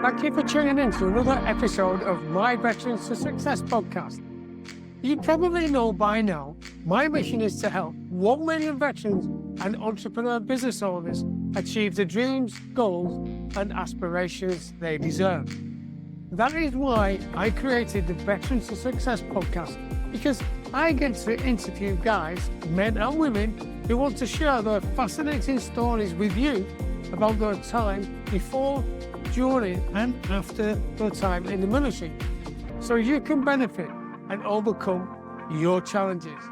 Thank you for tuning in to another episode of my Veterans to Success podcast. You probably know by now, my mission is to help 1 million veterans and entrepreneur business owners achieve the dreams, goals, and aspirations they deserve. That is why I created the Veterans to Success podcast, because I get to interview guys, men and women, who want to share their fascinating stories with you about their time before, during and after their time in the military, so you can benefit and overcome your challenges.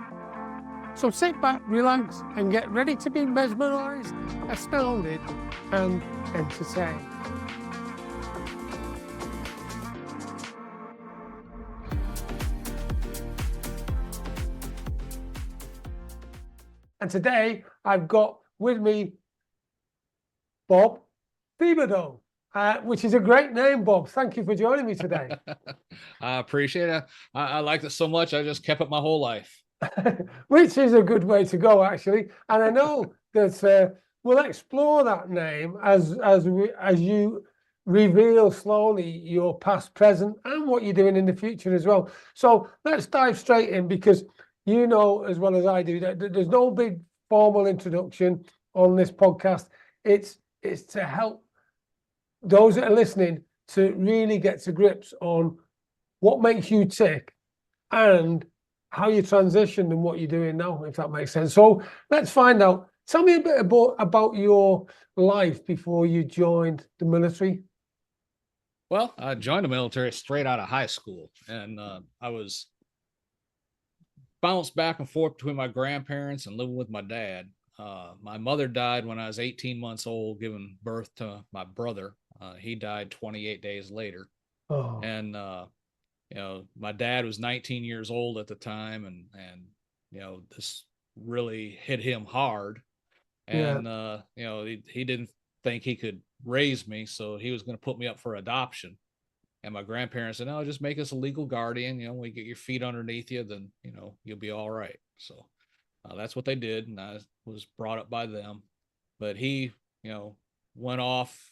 So sit back, relax, and get ready to be mesmerized, astounded, and entertained. And today I've got with me Bob Thibodeau, which is a great name, Bob. Thank you for joining me today. I appreciate it. I liked it so much, I just kept it my whole life. Which is a good way to go, actually. And I know that we'll explore that name as you reveal slowly your past, present, and what you're doing in the future as well. So let's dive straight in, because you know as well as I do that there's no big formal introduction on this podcast. It's to help those that are listening to really get to grips on what makes you tick and how you transitioned and what you're doing now, if that makes sense. So let's find out. Tell me a bit about your life before you joined the military. Well, I joined the military straight out of high school, and I was bounced back and forth between my grandparents and living with my dad. My mother died when I was 18 months old, giving birth to my brother. He died 28 days later. Oh. And my dad was 19 years old at the time, and this really hit him hard. And he didn't think he could raise me, so he was going to put me up for adoption. And my grandparents said, "No, just make us a legal guardian. When you get your feet underneath you, then you'll be all right." So that's what they did, and I was brought up by them. But he went off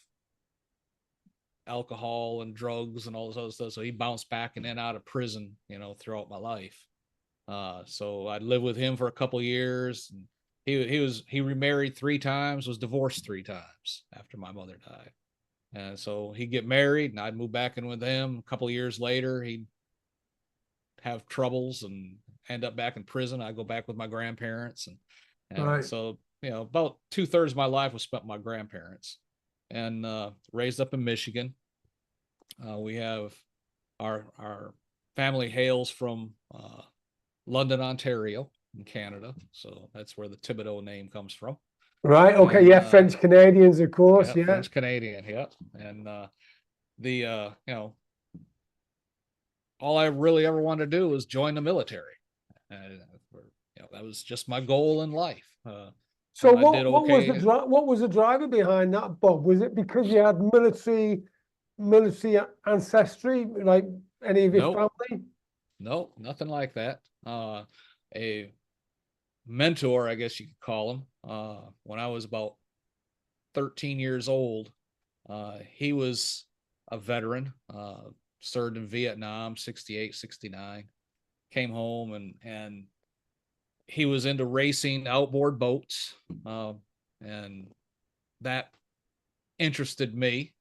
alcohol and drugs and all this other stuff, so he bounced back and then out of prison throughout my life. So I lived with him for a couple of years, and he remarried 3 times, was divorced 3 times after my mother died. And so he'd get married and I'd move back in with him. A couple of years later, he'd have troubles and end up back in prison. I'd go back with my grandparents, and Right. So about 2/3 of my life was spent with my grandparents. And raised up in Michigan. We have our family hails from London, Ontario, in Canada. So that's where the Thibodeau name comes from. Right. Okay. And, yeah. French Canadians, of course. Yeah. French Canadian. Yeah. And all I really ever wanted to do was join the military. And that was just my goal in life. So what was the driver behind that, Bob? Was it because you had military ancestry, like any of your family? No, nothing like that. A mentor, I guess you could call him, when I was about 13 years old, he was a veteran, served in Vietnam, 68, 69, came home and he was into racing outboard boats, and that interested me.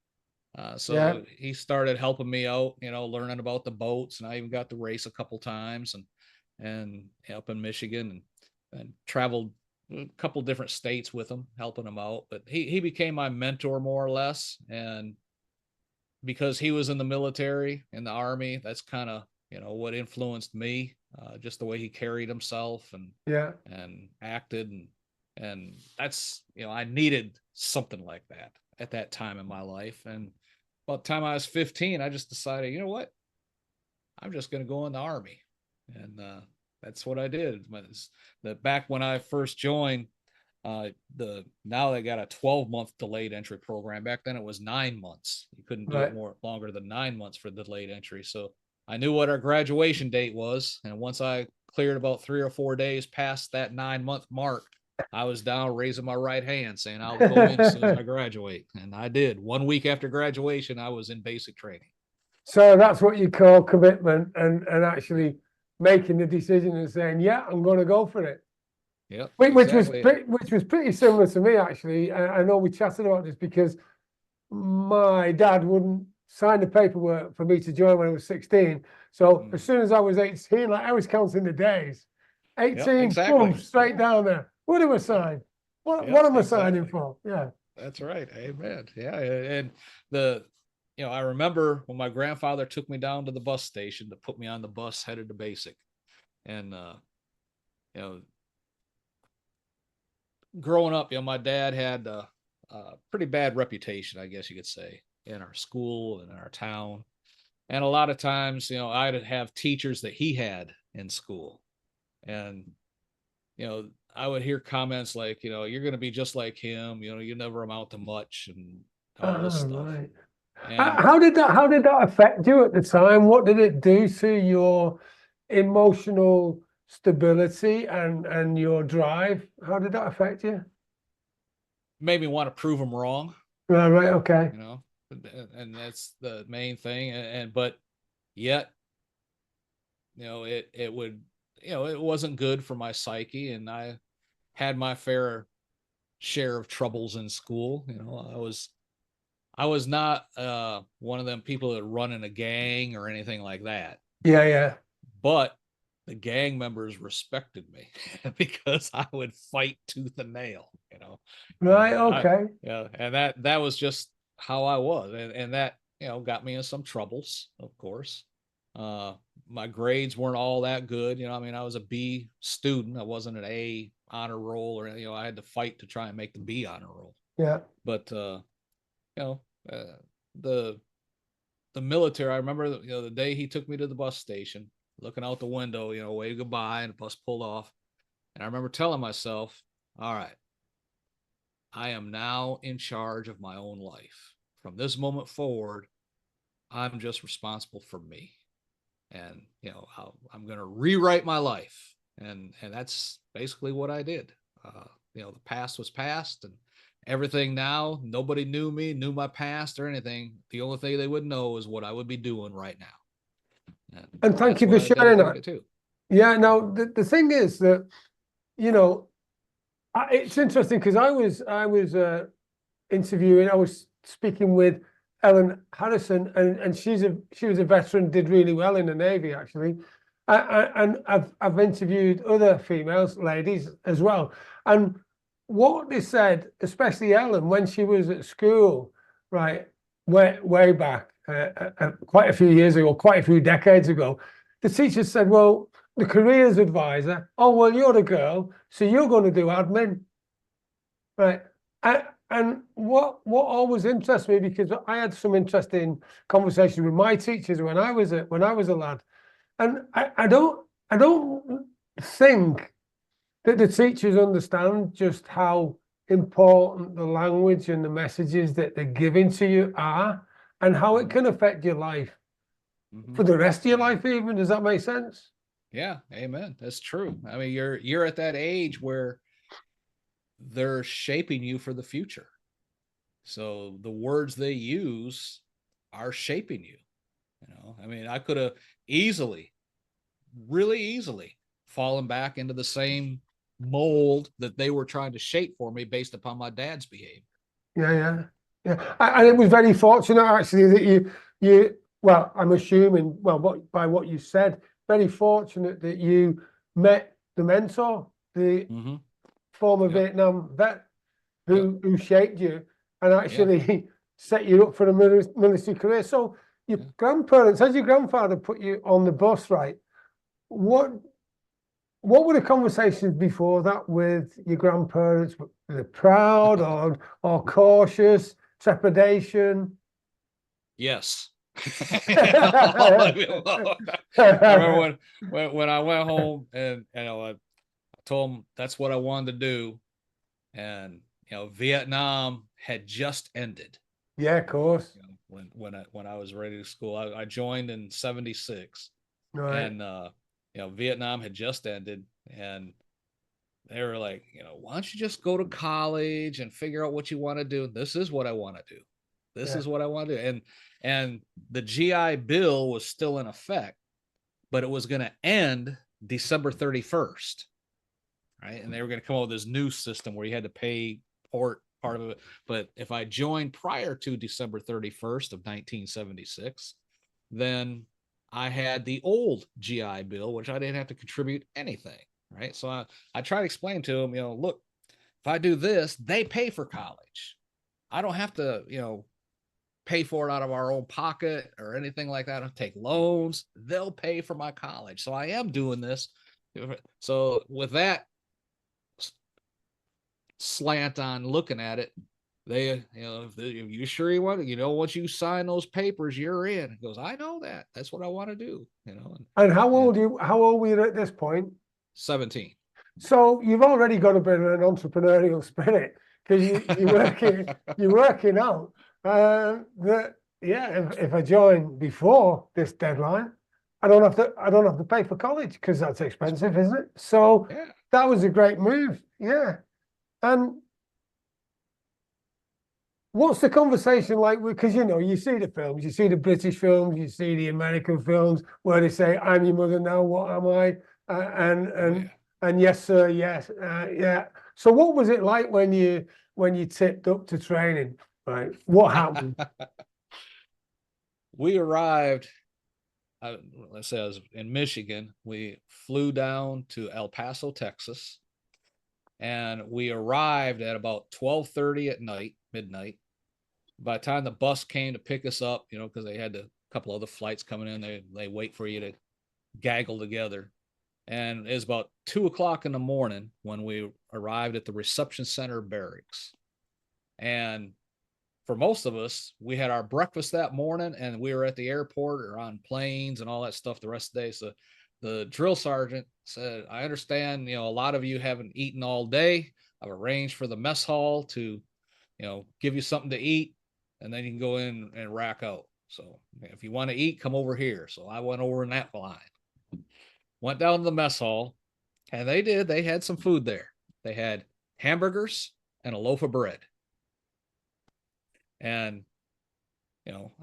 So he started helping me out, learning about the boats, and I even got to race a couple times and up in Michigan and traveled a couple different states with him, helping him out. But he became my mentor more or less. And because he was in the military, in the Army, that's kind of, what influenced me, just the way he carried himself and acted. And that's, I needed something like that at that time in my life. And by the time I was 15, I just decided, you know what, I'm just going to go in the Army. And that's what I did. Back when I first joined, now they got a 12-month delayed entry program. Back then it was 9 months. You couldn't do it more longer than 9 months for delayed entry. So I knew what our graduation date was, and once I cleared about 3 or 4 days past that 9-month mark, I was down raising my right hand saying I'll go in as soon as I graduate. And I did. 1 week after graduation, I was in basic training. So that's what you call commitment and actually making the decision and saying, yeah, I'm going to go for it. Yep, Which exactly. was pretty similar to me, actually. I know we chatted about this because my dad wouldn't sign the paperwork for me to join when I was 16. So as soon as I was 18, like I was counting the days. Yep, 18, boom, exactly. straight Yeah. down there. What am I Yep. signing? What Yep, am I signing exactly. for? Yeah. That's right. Amen. Yeah. And I remember when my grandfather took me down to the bus station to put me on the bus headed to basic. And, you know, growing up, my dad had a pretty bad reputation, I guess you could say, in our school and in our town. And a lot of times, I'd have teachers that he had in school. And, I would hear comments like, you're going to be just like him, you never amount to much and all this Oh, stuff. right. And How did that affect you at the time? What did it do to your emotional stability and your drive? How did that affect you? made me want to prove him wrong, Right, okay. you know, and that's the main thing. But yet, it would, it wasn't good for my psyche. And I had my fair share of troubles in school. I was not one of them people that run in a gang or anything like that. Yeah, yeah. But the gang members respected me because I would fight tooth and nail. Right, And okay. and that was just how I was. And that, got me in some troubles, of course. Uh, my grades weren't all that good. I was a B student. I wasn't an A honor roll or, I had to fight to try and make the B honor roll. Yeah. But, you know, the military, I remember, the day he took me to the bus station, looking out the window, wave goodbye, and the bus pulled off. And I remember telling myself, all right, I am now in charge of my own life. From this moment forward, I'm just responsible for me. And, I'm going to rewrite my life. And that's basically what I did. The past was past, and everything now, nobody knew my past or anything. The only thing they would know is what I would be doing right now. And And thank that's you what for I sharing dedicate that. it to. Yeah, now the thing is that, you know, it's interesting because I was speaking with Ellen Harrison, and she was a veteran, did really well in the Navy actually, and I've interviewed other females, ladies as well, and what they said, especially Ellen, when she was at school, right, way back, quite a few years ago, quite a few decades ago, the teacher said, well, the careers advisor, oh well, you're a girl, so you're going to do admin. Right. And what always interests me, because I had some interesting conversations with my teachers when I was a lad, and I don't think that the teachers understand just how important the language and the messages that they're giving to you are, and how it can affect your life for the rest of your life. Even, does that make sense? Yeah, amen. That's true. I mean, you're at that age where they're shaping you for the future. So the words they use are shaping you. I could have easily, really easily, fallen back into the same mold that they were trying to shape for me based upon my dad's behavior. Yeah, yeah, yeah. And it was very fortunate actually that well, I'm assuming, well, by what you said, very fortunate that you met the mentor, the former Yep. Vietnam vet Yep. who shaped you and Yeah. actually set you up for a military career. So your grandparents, as your grandfather put you on the bus, right? What were the conversations before that with your grandparents? Were they proud or cautious, trepidation? Yes. I remember when I went home and I told them that's what I wanted to do, and Vietnam had just ended. Yeah, of course. When I was ready to school, I joined in '76, Right. and Vietnam had just ended, and they were like, why don't you just go to college and figure out what you want to do? This is what I want to do. This is what I want to do. And the GI Bill was still in effect, but it was going to end December 31st. Right. And they were going to come up with this new system where you had to pay part of it. But if I joined prior to December 31st of 1976, then I had the old GI Bill, which I didn't have to contribute anything. Right. So I try to explain to them, look, if I do this, they pay for college. I don't have to, pay for it out of our own pocket or anything like that. I don't take loans. They'll pay for my college. So I am doing this. So with that slant on looking at it, they, if you sure you want it, once you sign those papers, you're in. It goes, I know that. That's what I want to do, And how old were you at this point? 17. So you've already got a bit of an entrepreneurial spirit because you're working out that if I join before this deadline, I don't have to pay for college because that's expensive, isn't it? So that was a great move. Yeah. And what's the conversation like? Because you see the films, you see the British films, you see the American films where they say, "I'm your mother now. What am I?" And yes, sir, yes, yeah. So what was it like when you tipped up to training? Right, what happened? We arrived. Let's say I was in Michigan. We flew down to El Paso, Texas, and we arrived at about 12:30 at night, midnight. By the time the bus came to pick us up, because they had a couple other flights coming in, they wait for you to gaggle together. And it was about 2:00 in the morning when we arrived at the reception center barracks. And for most of us, we had our breakfast that morning and we were at the airport or on planes and all that stuff the rest of the day. So the drill sergeant said, I understand, a lot of you haven't eaten all day. I've arranged for the mess hall to, give you something to eat, and then you can go in and rack out. So if you want to eat, come over here. So I went over in that line, went down to the mess hall, and they had some food there. They had hamburgers and a loaf of bread. And,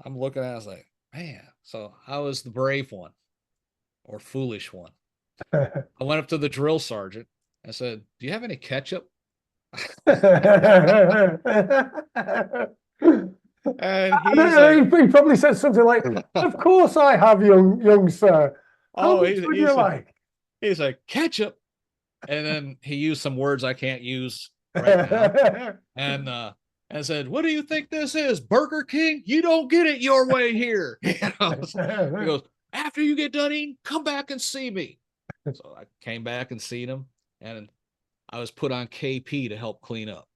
I'm looking at it, I was like, man, so I was the brave one or foolish one. I went up to the drill sergeant. I said, do you have any ketchup? And he probably said something like, of course I have, young sir. How much would you like? He's like, ketchup. And then he used some words I can't use right now. And said, what do you think this is? Burger King? You don't get it your way here. He goes, after you get done eating, come back and see me. So I came back and seen him, and I was put on KP to help clean up.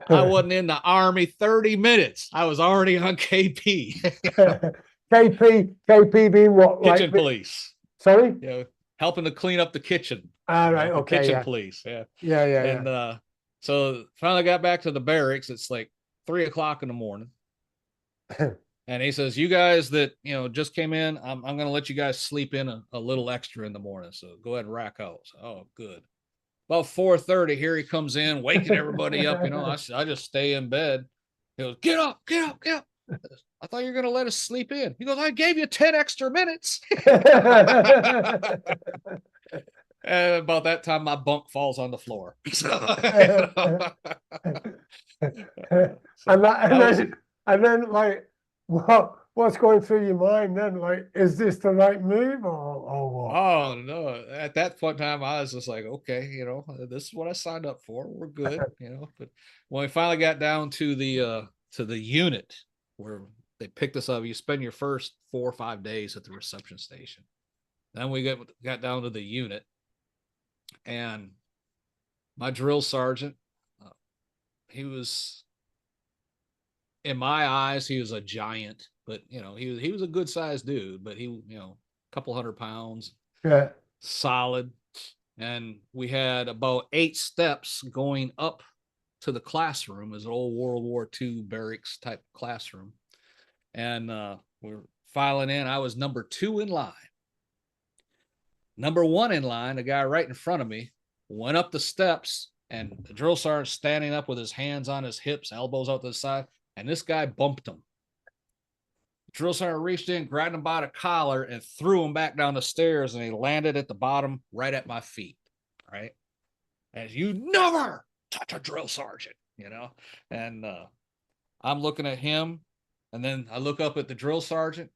I wasn't in the Army 30 minutes. I was already on KP. KP being what? Kitchen police. Sorry? Helping to clean up the kitchen. All right, okay. Kitchen police. Yeah. And so finally got back to the barracks. It's like 3:00 in the morning. And he says, you guys that, just came in, I'm going to let you guys sleep in a little extra in the morning. So go ahead and rack out. So, oh, good. About 4:30, here he comes in, waking everybody up. I just stay in bed. He goes, get up, get up, get up. I thought you were going to let us sleep in. He goes, I gave you 10 extra minutes. And about that time, my bunk falls on the floor. And then, like, what's going through your mind then? Like, is this the right move or what? Oh no! At that point in time, I was just like, okay, this is what I signed up for. We're good, But when we finally got down to the unit where they picked us up, you spend your first 4 or 5 days at the reception station. Then we got down to the unit. And my drill sergeant, he was, in my eyes, he was a giant, but he was a good sized dude, but he, a couple 100 pounds, solid. And we had about 8 steps going up to the classroom, as an old World War II barracks type classroom. And we're filing in. I was number 2 in line. Number 1 in line, the guy right in front of me, went up the steps, and the drill sergeant standing up with his hands on his hips, elbows out to the side, and this guy bumped him. The drill sergeant reached in, grabbed him by the collar, and threw him back down the stairs, and he landed at the bottom right at my feet. Right. And you never touch a drill sergeant, and I'm looking at him, and then I look up at the drill sergeant,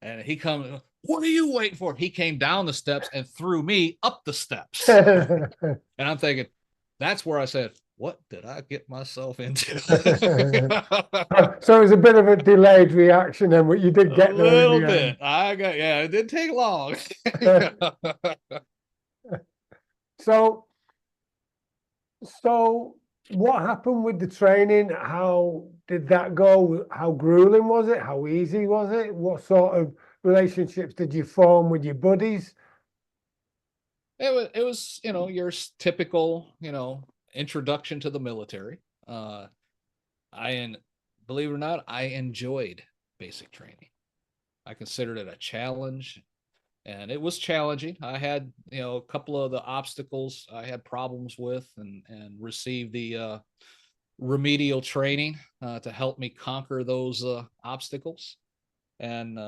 and he comes, what are you waiting for? He came down the steps and threw me up the steps. And I'm thinking, that's where I said, what did I get myself into? So it was a bit of a delayed reaction then, but you did get there. A little bit. It didn't take long. So what happened with the training? How did that go? How grueling was it? How easy was it? What sort of relationships did you form with your buddies? It was, your typical, introduction to the military. Believe it or not, I enjoyed basic training. I considered it a challenge, and it was challenging. I had, a couple of the obstacles I had problems with, and received the remedial training to help me conquer those obstacles. And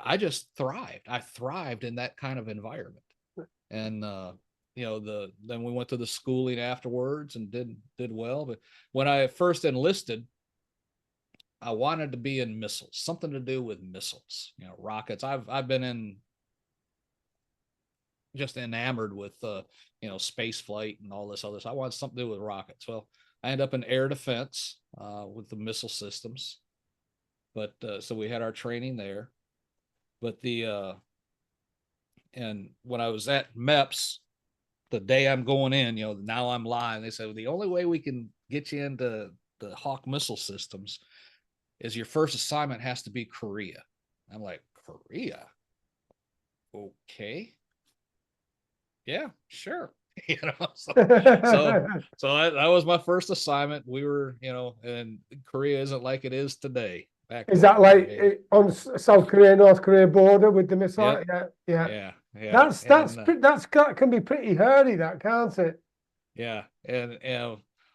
I just thrived. I thrived in that kind of environment. And then we went to the schooling afterwards and did well. But when I first enlisted, I wanted to be in missiles, something to do with missiles, rockets. I've been just enamored with space flight and all this other stuff. I wanted something to do with rockets. Well, I ended up in air defense with the missile systems. But so we had our training there. But and when I was at MEPS, the day I'm going in, now I'm lying. They said, well, the only way we can get you into the Hawk missile systems is your first assignment has to be Korea. I'm like, Korea? Okay. Yeah, sure. So that was my first assignment. We were, and Korea isn't like it is today. Is that like on South Korea, North Korea border with the missile? Yep. Yeah. And, that's can be pretty hairy, that, can't it? Yeah, and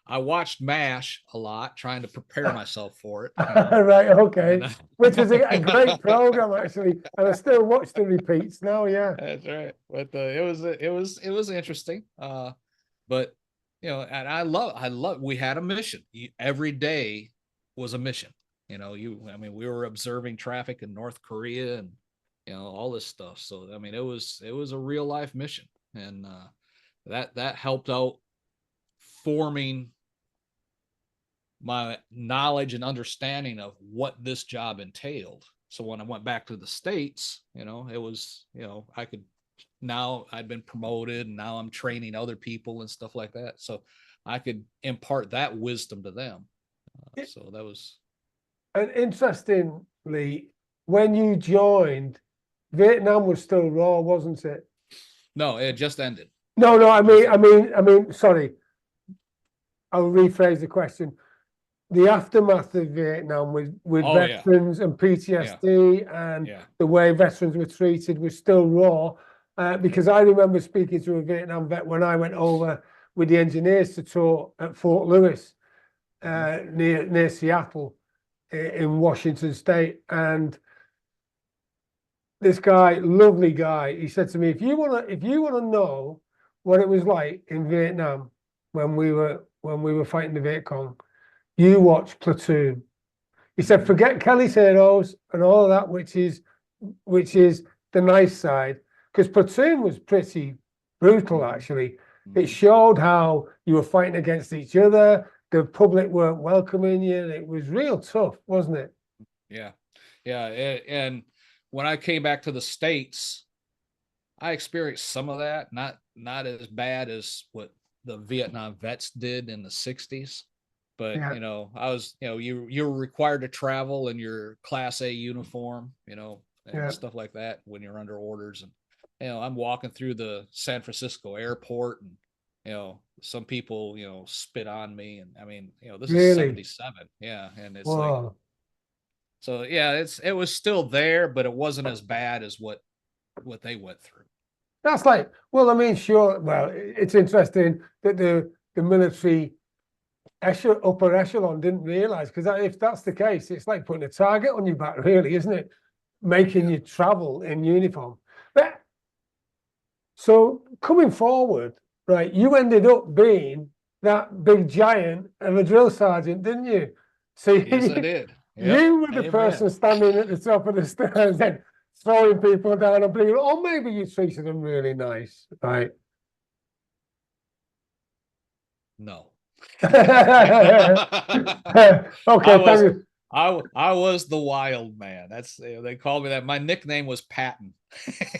I watched MASH a lot, trying to prepare myself for it. Right, okay. Which was a great program, actually, and I still watch the repeats now. Yeah, that's right. But it was interesting. But and I love. We had a mission. Every day was a mission. We were observing traffic in North Korea and all this stuff. So it was a real life mission, and that helped out forming my knowledge and understanding of what this job entailed. So when I went back to the States, it was, now I'd been promoted, and now I'm training other people and stuff like that. So I could impart that wisdom to them. So that was. And interestingly, when you joined, Vietnam was still raw, wasn't it? No, it just ended. No, I mean, sorry. I'll rephrase the question. The aftermath of Vietnam with veterans and PTSD and the way veterans were treated was still raw. Because I remember speaking to a Vietnam vet when I went over with the engineers to tour at Fort Lewis, near Seattle, in Washington State, and this guy, lovely guy, he said to me, if you wanna know what it was like in Vietnam when we were fighting the Viet Cong, you watch Platoon. He said, forget Kelly's Heroes and all of that, which is the nice side, because Platoon was pretty brutal, actually. It showed how you were fighting against each other. The public weren't welcoming you. It was real tough, wasn't it? Yeah. And when I came back to the States, I experienced some of that, not as bad as what the Vietnam vets did in the 60s. But, I was, you were required to travel in your Class A uniform, and stuff like that when you're under orders. And, I'm walking through the San Francisco airport, and, some people, spit on me. And this is 77. Yeah. And it's like, so yeah, it was still there, but it wasn't as bad as what they went through. That's like, well, I mean, sure. Well, it's interesting that the military upper echelon didn't realize, because if that's the case, it's like putting a target on your back, really, isn't it? Making you travel in uniform. But so coming forward, right, you ended up being that big giant of a drill sergeant, didn't you? So Yes, I did. Yep. you were the Amen. person standing at the top of the stairs and throwing people down and bringing, or maybe you treated them really nice, right? No. Okay, I was thank you. I was the wild man. That's they called me that. My nickname was Patton.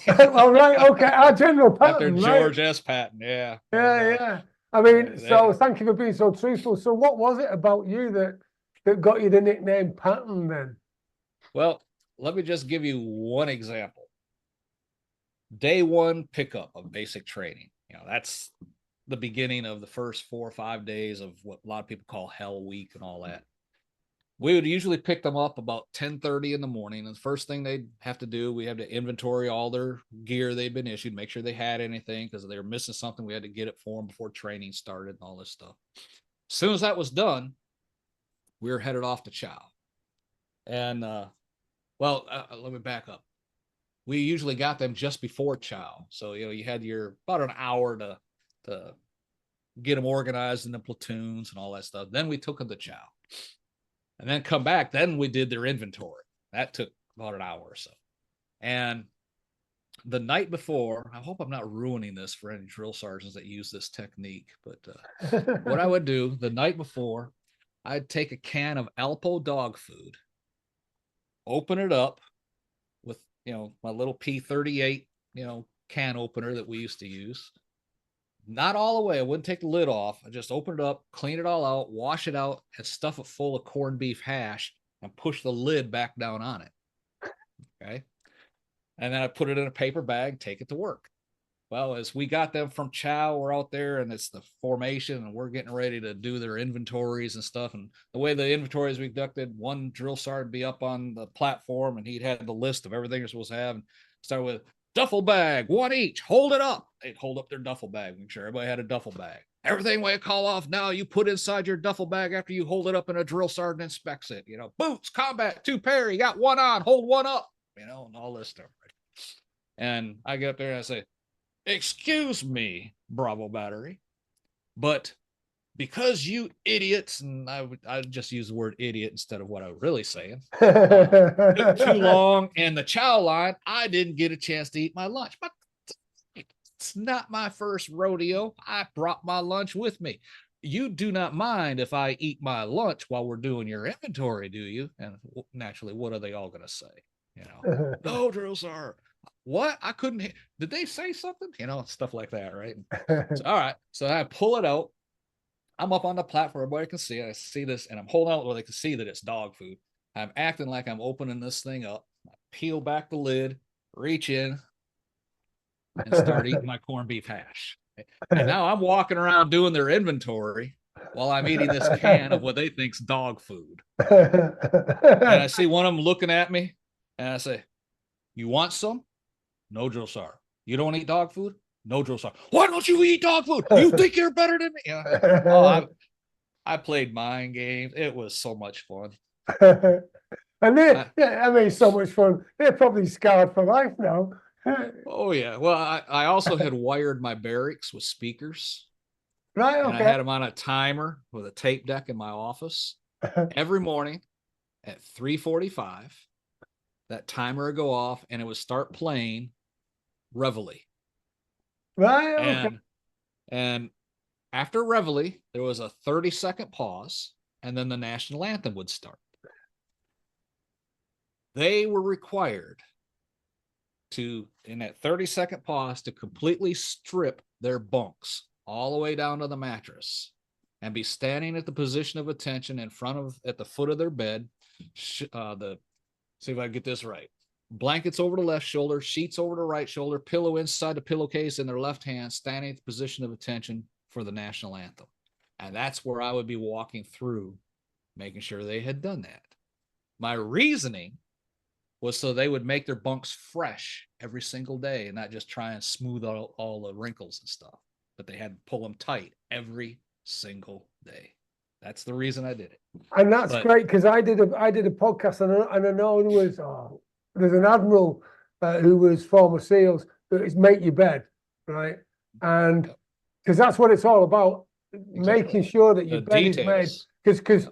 All right, okay, our general After pattern, right? George S. Patton, yeah. And Yeah. I mean, so they, thank you for being so truthful. So what was it about you that got you the nickname Patton then? well, let me just give you one example. Day one pickup of basic training. That's the beginning of the first 4 or 5 days of what a lot of people call Hell Week and all that. We would usually pick them up about 10:30 in the morning. And the first thing they'd have to do, we had to inventory all their gear they'd been issued, make sure they had anything, because if they were missing something, we had to get it for them before training started and all this stuff. As soon as that was done, we were headed off to chow. And let me back up. We usually got them just before chow. So, you had your about an hour to get them organized in the platoons and all that stuff. Then we took them to chow. And then come back. Then we did their inventory. That took about an hour or so. And the night before, I hope I'm not ruining this for any drill sergeants that use this technique, but what I would do the night before, I'd take a can of Alpo dog food, open it up with, my little P38, can opener that we used to use. Not all the way. I wouldn't take the lid off. I just open it up, clean it all out, wash it out, and stuff it full of corned beef hash and push the lid back down on it. Okay. And then I put it in a paper bag, take it to work. Well, as we got them from chow, we're out there and it's the formation and we're getting ready to do their inventories and stuff. And the way the inventories we conducted, one drill sergeant would be up on the platform and he'd had the list of everything you're supposed to have, and start with duffel bag, one each, hold it up. They'd hold up their duffel bag, make sure everybody had a duffel bag. Everything we call off now, you put inside your duffel bag after you hold it up and a drill sergeant inspects it. Boots, combat, 2 pair, you got one on, hold one up, and all this stuff. And I get up there and I say, excuse me, Bravo Battery, but because you idiots, and I just use the word idiot instead of what I was really saying, took too long in the chow line, I didn't get a chance to eat my lunch. But it's not my first rodeo. I brought my lunch with me. You do not mind if I eat my lunch while we're doing your inventory, do you? And naturally, what are they all going to say? No, drill sergeant. What? I couldn't. Did they say something? Stuff like that, right? So, all right. So I pull it out. I'm up on the platform. Everybody can see it. I see this, and I'm holding out where they can see that it's dog food. I'm acting like I'm opening this thing up. I peel back the lid, reach in, and start eating my corned beef hash. And now I'm walking around doing their inventory while I'm eating this can of what they think's dog food. And I see one of them looking at me, and I say, "You want some?" No, drill sergeant. You don't eat dog food? No, drill sergeant. Why don't you eat dog food? You think you're better than me? I played mind games. It was so much fun. And they so much fun. They're probably scarred for life now. Oh yeah. Well, I also had wired my barracks with speakers. Right. And Okay. I had them on a timer with a tape deck in my office. Every morning at 3:45, that timer would go off and it would start playing Reveille. Right. Okay. And after Reveille, there was a 30-second pause, and then the national anthem would start. They were required to, in that 30-second pause, to completely strip their bunks all the way down to the mattress and be standing at the position of attention at the foot of their bed. See if I get this right. Blankets over the left shoulder, sheets over the right shoulder, pillow inside the pillowcase in their left hand, standing at the position of attention for the national anthem. And that's where I would be walking through, making sure they had done that. My reasoning was so they would make their bunks fresh every single day and not just try and smooth out all the wrinkles and stuff, but they had to pull them tight every single day. That's the reason I did it. And that's great, because I did a podcast, and I know there was there's an admiral who was former SEALs, that is make your bed, right? And because that's what it's all about, making sure that your bed is made. Because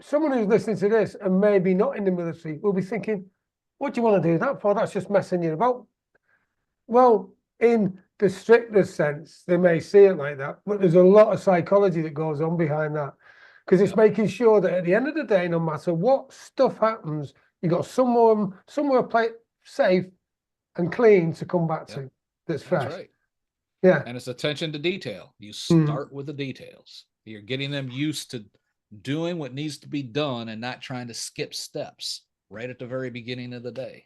someone who's listening to this and maybe not in the military will be thinking, what do you want to do that for? That's just messing you about. Well, in the strictest sense, they may see it like that, but there's a lot of psychology that goes on behind that, because it's making sure that at the end of the day, no matter what stuff happens, you got somewhere safe and clean to come back to that's fresh. That's right. Yeah. And it's attention to detail. You start with the details. You're getting them used to doing what needs to be done and not trying to skip steps right at the very beginning of the day.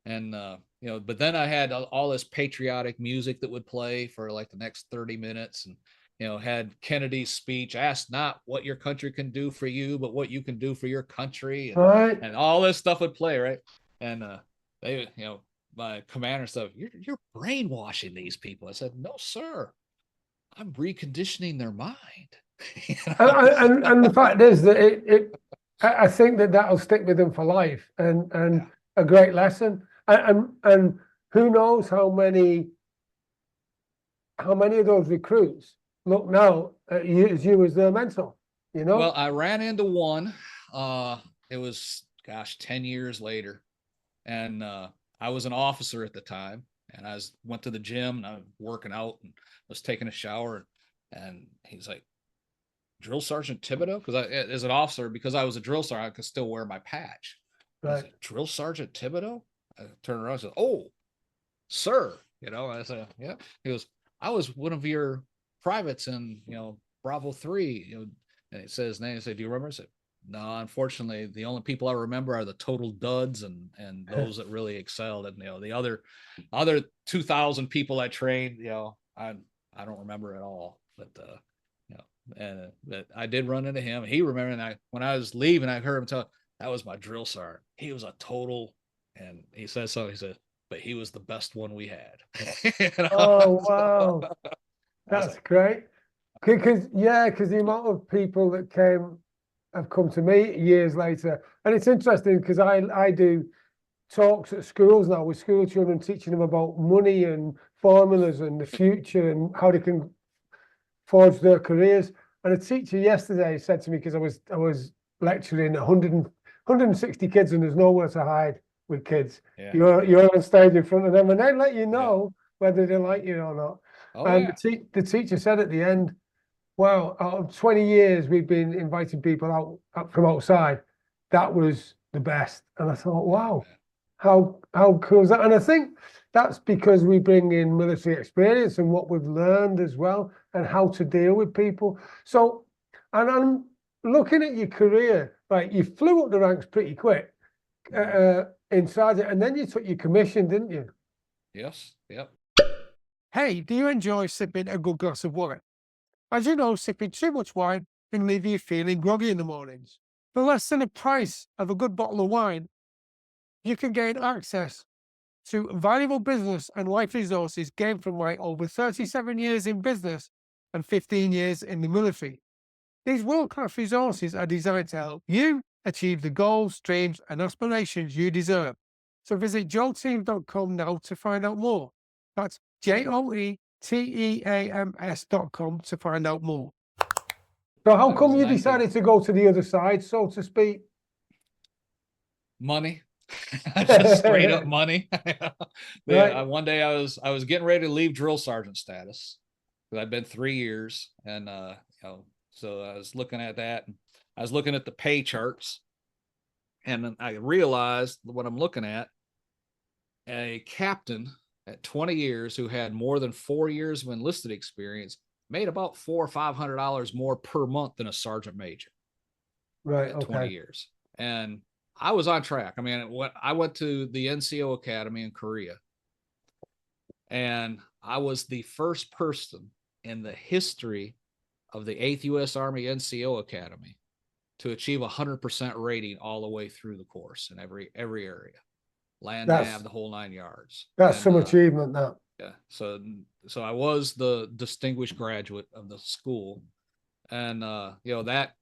And but then I had all this patriotic music that would play for like the next 30 minutes, and had Kennedy's speech, ask not what your country can do for you, but what you can do for your country, and all this stuff would play, right? And they, my commander stuff, you're brainwashing these people. I said, no, sir, I'm reconditioning their mind. And the fact is that I think that'll stick with them for life, and a great lesson. And who knows how many of those recruits look now at you as their mentor, Well, I ran into one. It was 10 years later, and I was an officer at the time, and I went to the gym and I was working out and was taking a shower, and he's like, Drill Sergeant Thibodeau? Because as an officer, because I was a drill sergeant, I could still wear my patch. Right. Like, Drill Sergeant Thibodeau? I turned around and said, oh, sir. I said, yeah. He goes, I was one of your privates in, Bravo 3. And he said his name. I said, do you remember? I said, no, unfortunately, the only people I remember are the total duds and those that really excelled. And, the other 2,000 people I trained, I don't remember at all. But, but I did run into him. He remembered, and when I was leaving, I heard him tell, that was my drill sergeant. He was a total, and he said so. He said, but he was the best one we had. Oh, wow. That's great. Because the amount of people that have come to me years later, and it's interesting because I do talks at schools now with school children, teaching them about money and formulas and the future and how they can forge their careers. And a teacher yesterday said to me, because I was lecturing 160 kids, and there's nowhere to hide with kids. Yeah. You're on stage in front of them, and they let you know whether they like you or not. The teacher said at the end, wow, out of 20 years we've been inviting people out from outside, that was the best. And I thought, wow, how cool is that? And I think that's because we bring in military experience and what we've learned as well, and how to deal with people. So, and I'm looking at your career, right? You flew up the ranks pretty quick inside it, and then you took your commission, didn't you? Yes. Yep. Hey, do you enjoy sipping a good glass of wine? As you know, sipping too much wine can leave you feeling groggy in the mornings. For less than the price of a good bottle of wine, you can gain access to valuable business and life resources gained from my over 37 years in business and 15 years in the military. These world-class resources are designed to help you achieve the goals, dreams, and aspirations you deserve. So visit joelteams.com now to find out more. That's JOETEAMS.com to find out more. So how come you decided to go to the other side, so to speak? Money. Just straight up money. One day I was getting ready to leave drill sergeant status, because I'd been 3 years, and so I was looking at that, and I was looking at the pay charts, and I realized what I'm looking at. A captain at 20 years who had more than 4 years of enlisted experience made about $400 or $500 more per month than a sergeant major. Right. At 20 years. And I was on track. I mean, I went to the NCO Academy in Korea, and I was the first person in the history of the 8th U.S. Army NCO Academy to achieve 100% rating all the way through the course in every area, land, That's nav, the whole 9 yards. that's And some achievement. That. yeah, so I was the distinguished graduate of the school, and you know, that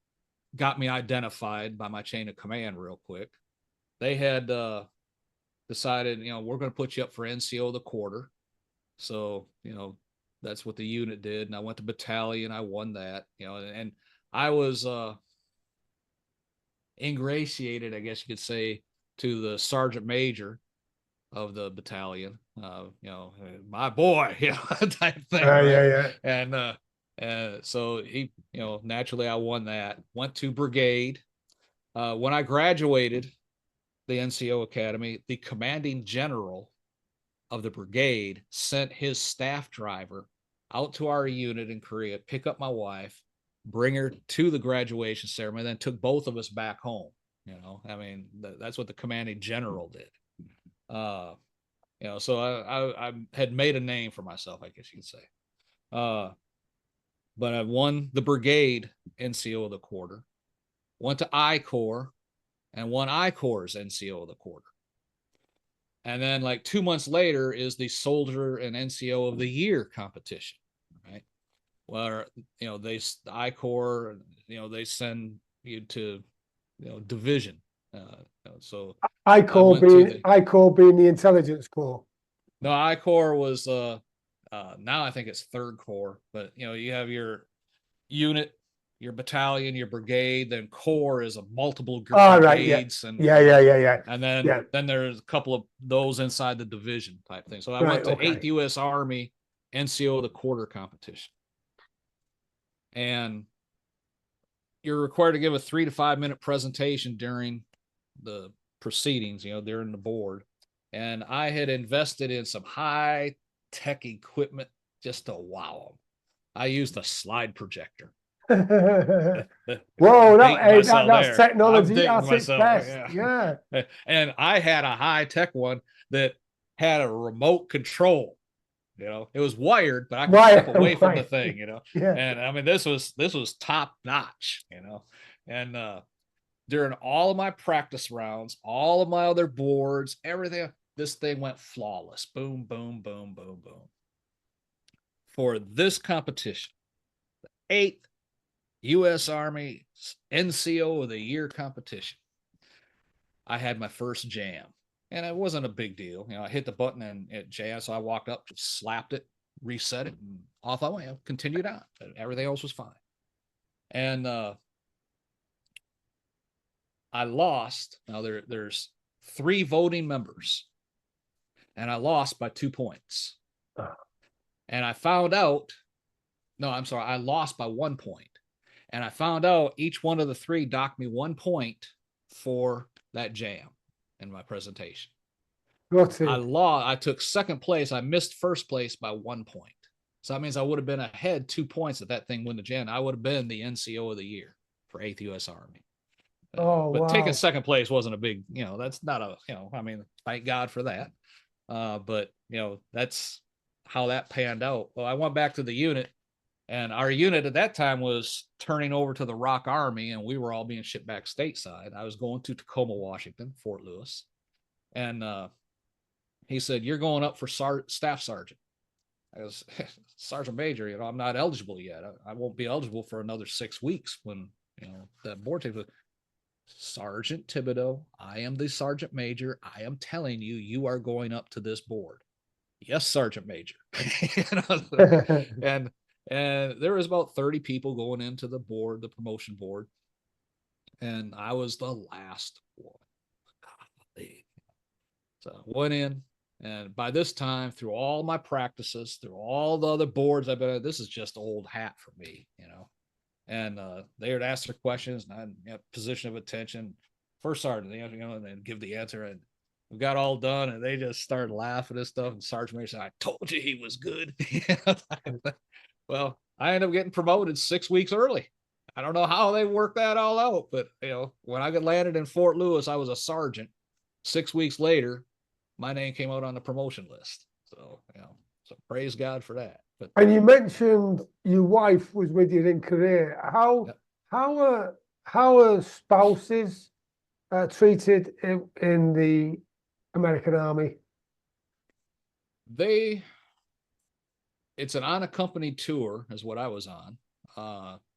got me identified by my chain of command real quick. They had decided, you know, we're going to put you up for NCO of the quarter. So, you know, that's what the unit did. And I went to battalion. I won that, you know, and I was ingratiated, I guess you could say, to the sergeant major of the battalion, you know, my boy, you know, type thing. Right? Yeah. And so he, you know, naturally I won that, went to brigade. When I graduated the NCO Academy, the commanding general of the brigade sent his staff driver out to our unit in Korea, pick up my wife, bring her to the graduation ceremony, then took both of us back home. You know, I mean, that's what the commanding general did. You know, so I had made a name for myself, I guess you could say. But I won the brigade NCO of the quarter, went to I Corps, and won I Corps' NCO of the quarter. And then like 2 months later is the soldier and NCO of the year competition, right? Well, you know, the I Corps, you know, they send you to, you know, division. So I Corps being the intelligence corps. No, I Corps was now I think it's third corps, but you know, you have your unit, your battalion, your brigade, then corps is a multiple brigades. Right, yeah. And then there's a couple of those inside the division type thing. So I went to 8th US Army NCO of the quarter competition. And you're required to give a 3 to 5 minute presentation during the proceedings, you know, during the board. And I had invested in some high tech equipment just to wow them. I used a slide projector. Whoa, that's technology at its best. Yeah. And I had a high tech one that had a remote control. You know, it was wired, but I could step away from the thing, you know. Yeah. And I mean, this was top notch, you know. And during all of my practice rounds, all of my other boards, everything, this thing went flawless. Boom, boom, boom, boom, boom. For this competition, the 8th U.S. Army NCO of the year competition, I had my first jam. And it wasn't a big deal. You know, I hit the button and it jammed. So I walked up, just slapped it, reset it, and off I went. You know, continued on. Everything else was fine. And I lost. Now there's 3 voting members, and I lost by 2 points. And I found out, no, I'm sorry, I lost by 1 point. And I found out each one of the 3 docked me 1 point for that jam in my presentation. I took second place. I missed first place by 1 point. So that means I would have been ahead 2 points if that thing wouldn't have jammed. I would have been the NCO of the year for 8th U.S. Army. But taking second place wasn't a big, you know, that's not a, you know, I mean, thank God for that. But, you know, that's how that panned out. Well, I went back to the unit, and our unit at that time was turning over to the Rock Army, and we were all being shipped back stateside. I was going to Tacoma, Washington, Fort Lewis. And he said, "You're going up for staff sergeant." I was sergeant major, you know, I'm not eligible yet. I won't be eligible for another 6 weeks when, you know, that board takes. Sergeant Thibodeau, I am the sergeant major. I am telling you, you are going up to this board. Yes, Sergeant Major. You know, and there was about 30 people going into the board, the promotion board, and I was the last one. So I went in, and by this time, through all my practices, through all the other boards I've been at, this is just old hat for me, you know. And they would ask their questions, and I'd, you know, position of attention, first sergeant, you know, and then give the answer. And we got all done, and they just started laughing and stuff. And Sergeant Major said, "I told you he was good." Well, I ended up getting promoted 6 weeks early. I don't know how they worked that all out, but you know, when I got landed in Fort Lewis, I was a sergeant. 6 weeks later, my name came out on the promotion list. So, you know, so praise God for that. But, and you mentioned your wife was with you in Korea. How how are spouses treated in the American Army? It's an unaccompanied tour is what I was on.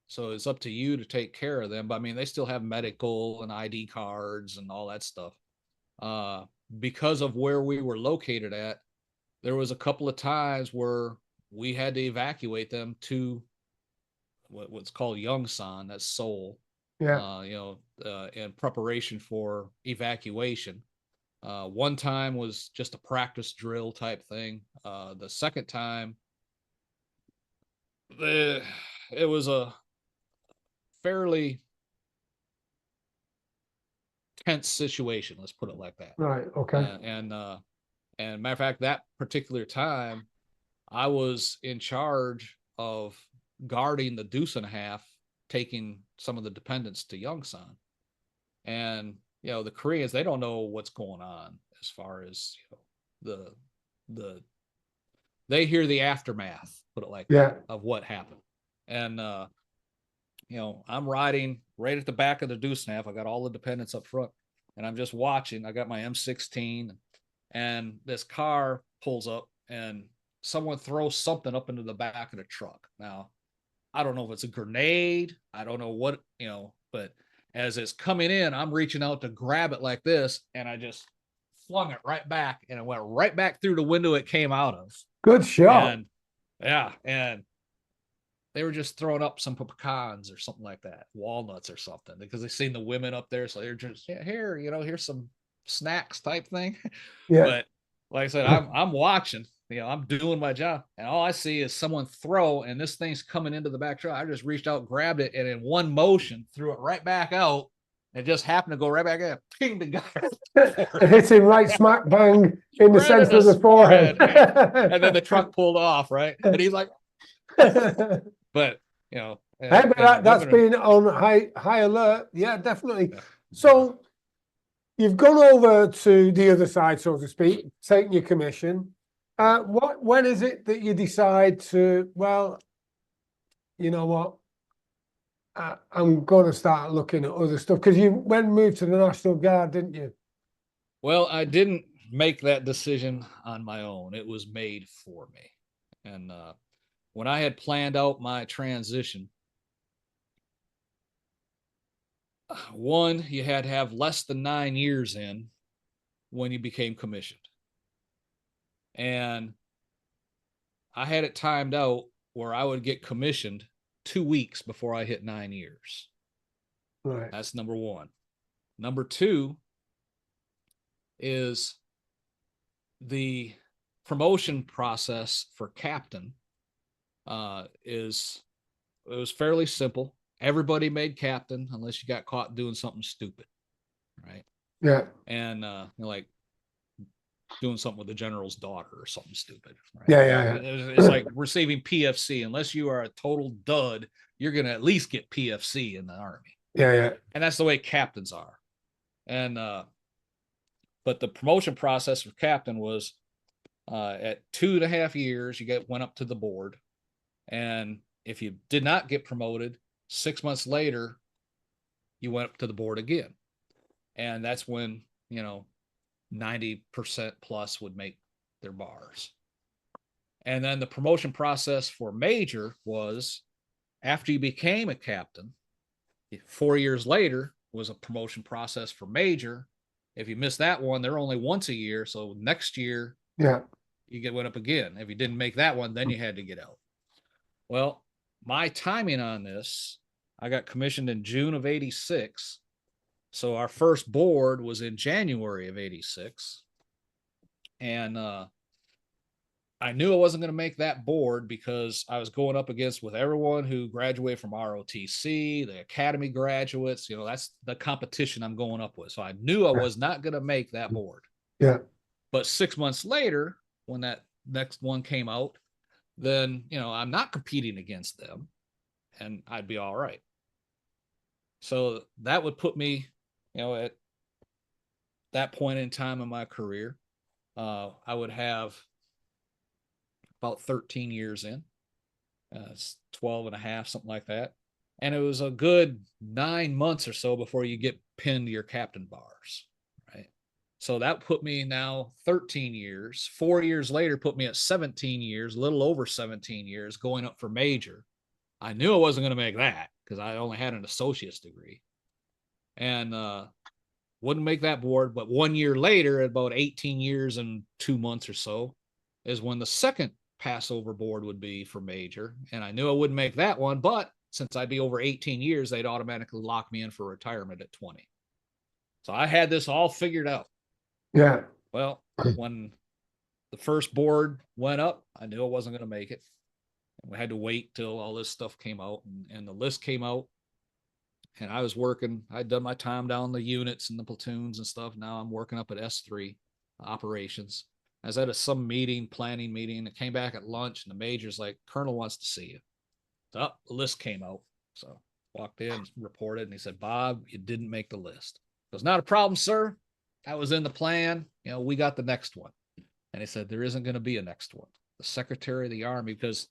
So it's up to you to take care of them. But I mean, they still have medical and ID cards and all that stuff. Uh, because of where we were located at, there was a couple of times where we had to evacuate them to what's called Yongsan, that's Seoul. Yeah. In preparation for evacuation. One time was just a practice drill type thing. The second time, it was a fairly tense situation. Let's put it like that. Right. Okay. And matter of fact, that particular time, I was in charge of guarding the deuce and a half, taking some of the dependents to Yongsan. And the Koreans, they don't know what's going on as far as the they hear the aftermath, put it like that, of what happened. And I'm riding right at the back of the deuce and a half. I got all the dependents up front, and I'm just watching. I got my M16, and this car pulls up, and someone throws something up into the back of the truck. Now, I don't know if it's a grenade. I don't know what, but as it's coming in, I'm reaching out to grab it like this, and I just flung it right back, and it went right back through the window it came out of. Good shot. And yeah, and they were just throwing up some pecans or something like that, walnuts or something, because they seen the women up there, so they're just here, here's some snacks type thing. Yeah. But like I said, I'm watching. I'm doing my job, and all I see is someone throw, and this thing's coming into the back truck. I just reached out, grabbed it, and in one motion threw it right back out. It just happened to go right back in. Ping, the guy. It hit him right smack bang in the center of the forehead. And then the truck pulled off, right? And he's like, but hey, but that's been on high alert. Yeah, definitely. Yeah. So you've gone over to the other side, so to speak, taking your commission. When is it that you decide to, well, you know what, I'm going to start looking at other stuff? Because you went and moved to the National Guard, didn't you? Well, I didn't make that decision on my own. It was made for me. And when I had planned out my transition, one, you had to have less than 9 years in when you became commissioned. And I had it timed out where I would get commissioned 2 weeks before I hit 9 years. Right. That's number one. Number two is the promotion process for captain it was fairly simple. Everybody made captain unless you got caught doing something stupid, right? Yeah. And like doing something with the general's daughter or something stupid, right? Yeah. It's like receiving PFC. Unless you are a total dud, you're gonna at least get PFC in the Army. Yeah. And that's the way captains are. And but the promotion process for captain was at 2.5 years, went up to the board. And if you did not get promoted, 6 months later, you went up to the board again. And that's when, 90% plus would make their bars. And then the promotion process for major was after you became a captain, 4 years later was a promotion process for major. If you missed that one, they're only once a year. So next year, you went up again. If you didn't make that one, then you had to get out. Well, my timing on this, I got commissioned in June of 86. So our first board was in January of 86. And I knew I wasn't going to make that board because I was going up against with everyone who graduated from ROTC, the academy graduates, that's the competition I'm going up with. So I knew I was not going to make that board. Yeah. But 6 months later, when that next one came out, then, I'm not competing against them and I'd be all right. So that would put me, at that point in time in my career, I would have about 13 years in, 12 and a half, something like that. And it was a good 9 months or so before you get pinned to your captain bars, right? So that put me now 13 years. 4 years later put me at 17 years, a little over 17 years, going up for major. I knew I wasn't going to make that because I only had an associate's degree, and wouldn't make that board. But 1 year later, at about 18 years and 2 months or so, is when the second Passover board would be for major. And I knew I wouldn't make that one, but since I'd be over 18 years, they'd automatically lock me in for retirement at 20. So I had this all figured out. Yeah. Well, when the first board went up, I knew I wasn't going to make it. And we had to wait till all this stuff came out, and the list came out. And I was working, I'd done my time down the units and the platoons and stuff. Now I'm working up at S3 operations. I was at some meeting, planning meeting, and came back at lunch, and the major's like, Colonel wants to see you. So the list came out. So walked in, reported, and he said, Bob, you didn't make the list. It was not a problem, sir. That was in the plan. We got the next one. And he said, there isn't going to be a next one. The Secretary of the Army, because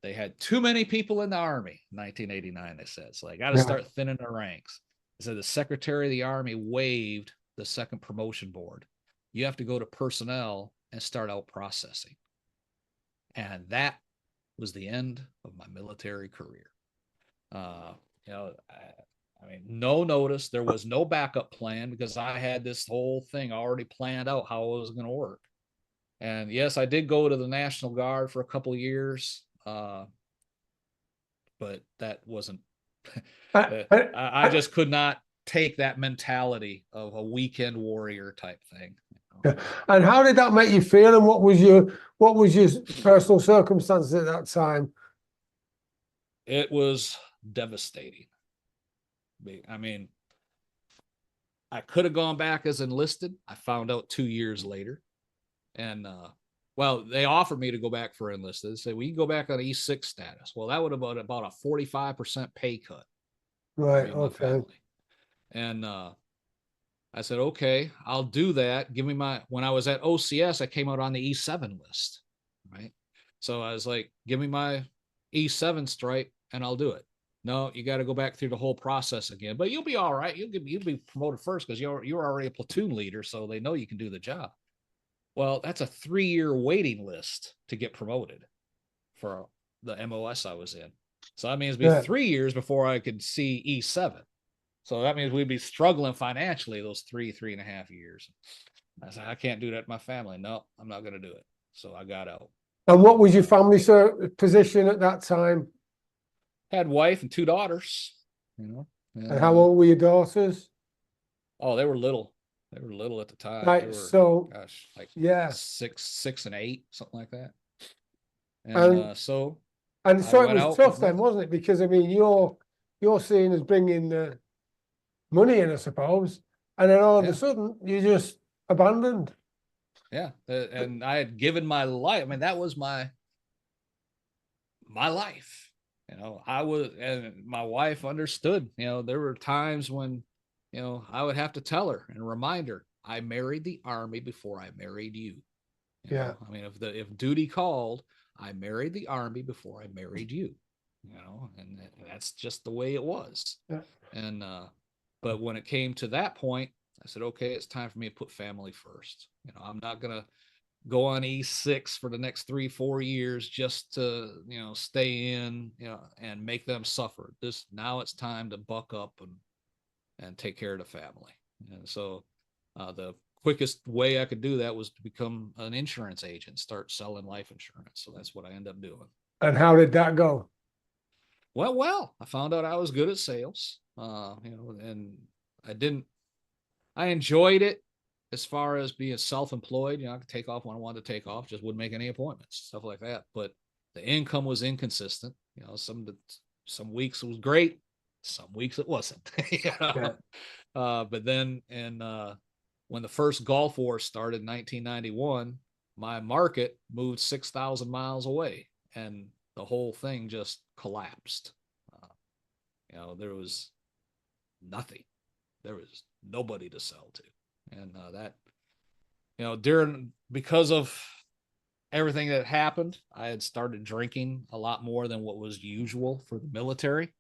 they had too many people in the Army in 1989, they said. So they got to start thinning their ranks. They said the Secretary of the Army waived the second promotion board. You have to go to personnel and start out processing. And that was the end of my military career. I mean, no notice. There was no backup plan because I had this whole thing already planned out how it was going to work. And yes, I did go to the National Guard for a couple of years. But that wasn't, I just could not take that mentality of a weekend warrior type thing. And how did that make you feel? And what was your personal circumstances at that time? It was devastating. I mean, I could have gone back as enlisted. I found out 2 years later. And well, they offered me to go back for enlisted. They said, well, you can go back on E6 status. Well, that would have been about a 45% pay cut. Right. Okay. And I said, okay, I'll do that. Give me when I was at OCS, I came out on the E7 list. Right. So I was like, give me my E7 stripe and I'll do it. No, you got to go back through the whole process again, but you'll be all right. You'll be promoted first because you're already a platoon leader. So they know you can do the job. Well, that's a 3-year waiting list to get promoted for the MOS I was in. So that means it'd be 3 years before I could see E7. So that means we'd be struggling financially those 3.5 years. I said, I can't do that to my family. No, I'm not going to do it. So I got out. And what was your family position at that time? Had wife and 2 daughters, And how old were your daughters? Oh, they were little. They were little at the time. Right. Were, so, like 6 and 8, something like that. And so it was tough then, wasn't it? Because I mean, you're seen as bringing the money in, I suppose, and then all of a sudden you just abandoned. Yeah, and I had given my life. I mean, that was my life. I was, and my wife understood. There were times when, I would have to tell her and remind her, I married the Army before I married you. I mean, if duty called, I married the Army before I married you. And that's just the way it was. Yeah. And but when it came to that point, I said, okay, it's time for me to put family first. I'm not gonna go on E6 for the next 3-4 years just to stay in and make them suffer. Now it's time to buck up and take care of the family. And so the quickest way I could do that was to become an insurance agent, start selling life insurance. So that's what I ended up doing. And how did that go? Well, I found out I was good at sales, and I enjoyed it as far as being self-employed. I could take off when I wanted to take off, just wouldn't make any appointments, stuff like that. But the income was inconsistent. Some weeks it was great, some weeks it wasn't. But then, when the first Gulf War started in 1991, my market moved 6,000 miles away, and the whole thing just collapsed. There was nothing. There was nobody to sell to. And because of everything that happened, I had started drinking a lot more than what was usual for the military.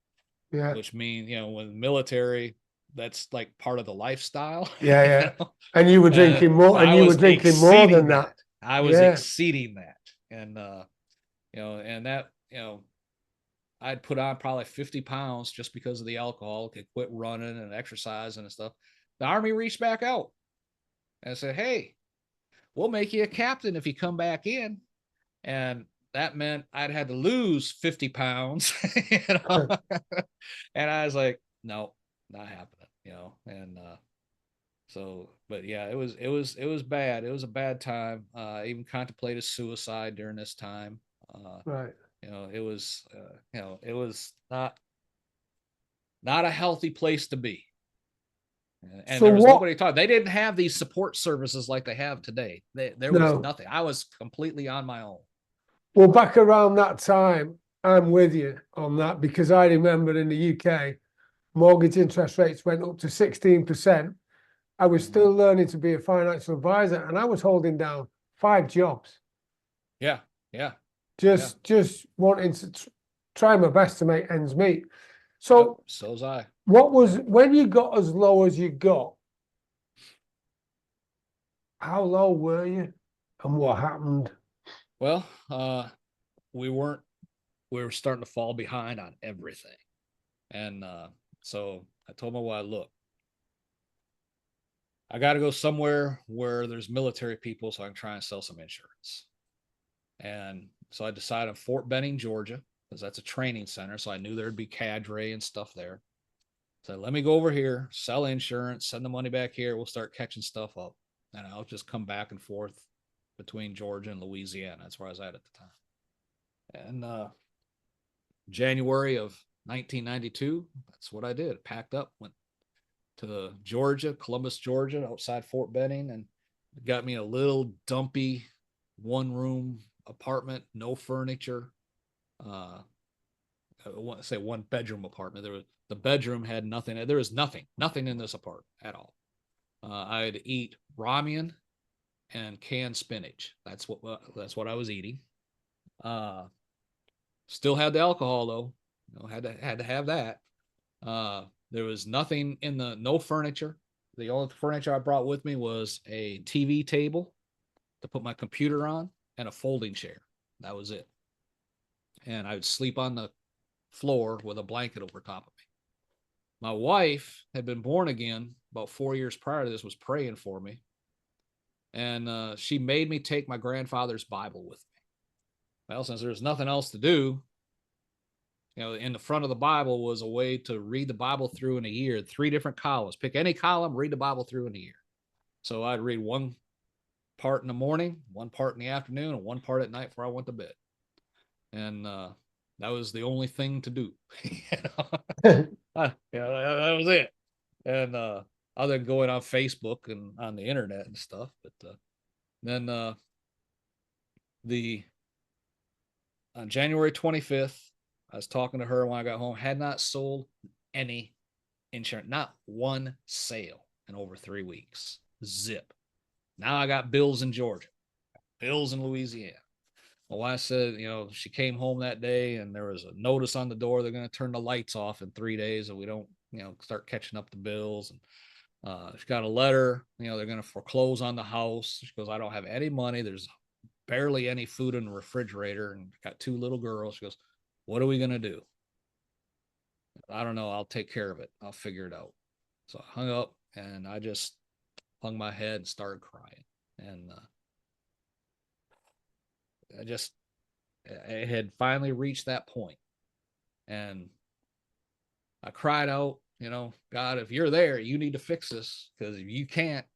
Yeah. which means, when military, that's like part of the lifestyle. Yeah. you Yeah. know? And you were Uh, drinking more, but and I you were was drinking more than exceeding that. that. I was Yeah. exceeding that. And, and that, I'd put on probably 50 pounds just because of the alcohol, could quit running and exercising and stuff. The Army reached back out and said, "Hey, we'll make you a captain if you come back in." And that meant I'd had to lose 50 pounds. And I was like, no, not happening, and so, but yeah, it was bad. It was a bad time. I even contemplated suicide during this time. Right. It was not a healthy place to be. And So there was what? nobody talking. They didn't have these support services like they have today. There was No. nothing. I was completely on my own. Well, back around that time, I'm with you on that, because I remember in the UK, mortgage interest rates went up to 16%. I was Mhm. still learning to be a financial advisor, and I was holding down 5 jobs, Yeah, yeah, yeah. just wanting to try my best to make ends meet. Yep. So, So's I. what was when you got as low as you got? How low were you, and what happened? Well, we weren't. We were starting to fall behind on everything, and so I told my wife, "Look, I got to go somewhere where there's military people, so I can try and sell some insurance." And so I decided on Fort Benning, Georgia, because that's a training center. So I knew there'd be cadre and stuff there. So let me go over here, sell insurance, send the money back here. We'll start catching stuff up. And I'll just come back and forth between Georgia and Louisiana. That's where I was at the time. And January of 1992, that's what I did. Packed up, went to Georgia, Columbus, Georgia, outside Fort Benning, and got me a little dumpy 1-room apartment, no furniture. Uh, I want to say 1-bedroom apartment. The bedroom had nothing. There was nothing in this apartment at all. I had to eat ramen and canned spinach. That's what I was eating. Still had the alcohol though. Had to have that. There was nothing in no furniture. The only furniture I brought with me was a TV table to put my computer on and a folding chair. That was it. And I would sleep on the floor with a blanket over top of me. My wife had been born again about 4 years prior to this, was praying for me. And she made me take my grandfather's Bible with me. Well, since there's nothing else to do, in the front of the Bible was a way to read the Bible through in a year, 3 different columns. Pick any column, read the Bible through in a year. So I'd read one part in the morning, one part in the afternoon, and one part at night before I went to bed. And that was the only thing to do. That was it. And other than going on Facebook and on the internet and stuff, but then the on January 25th, I was talking to her when I got home. Had not sold any insurance, not one sale in over 3 weeks. Zip. Now I got bills in Georgia, bills in Louisiana. My wife said, she came home that day and there was a notice on the door. They're going to turn the lights off in 3 days, and we don't, start catching up the bills. And she got a letter, they're going to foreclose on the house. She goes, I don't have any money. There's barely any food in the refrigerator, and got 2 little girls. She goes, what are we going to do? I don't know. I'll take care of it. I'll figure it out. So I hung up and I just hung my head and started crying. And I had finally reached that point. And I cried out, God, if you're there, you need to fix this, because if you can't,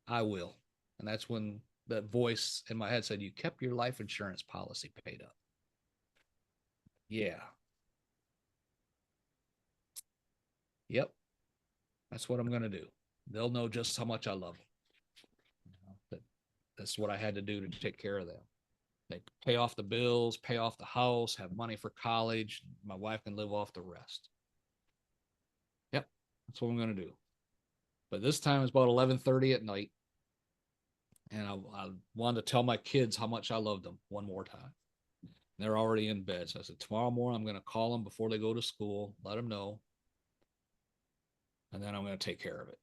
I will. And that's when that voice in my head said, you kept your life insurance policy paid up. Yeah. Yep. That's what I'm going to do. They'll know just how much I love them. That's what I had to do to take care of them. They pay off the bills, pay off the house, have money for college. My wife can live off the rest. Yep. That's what I'm going to do. But this time it's about 11:30 at night. And I wanted to tell my kids how much I loved them one more time. They're already in bed. So I said, tomorrow morning, I'm going to call them before they go to school, let them know, and then I'm going to take care of it.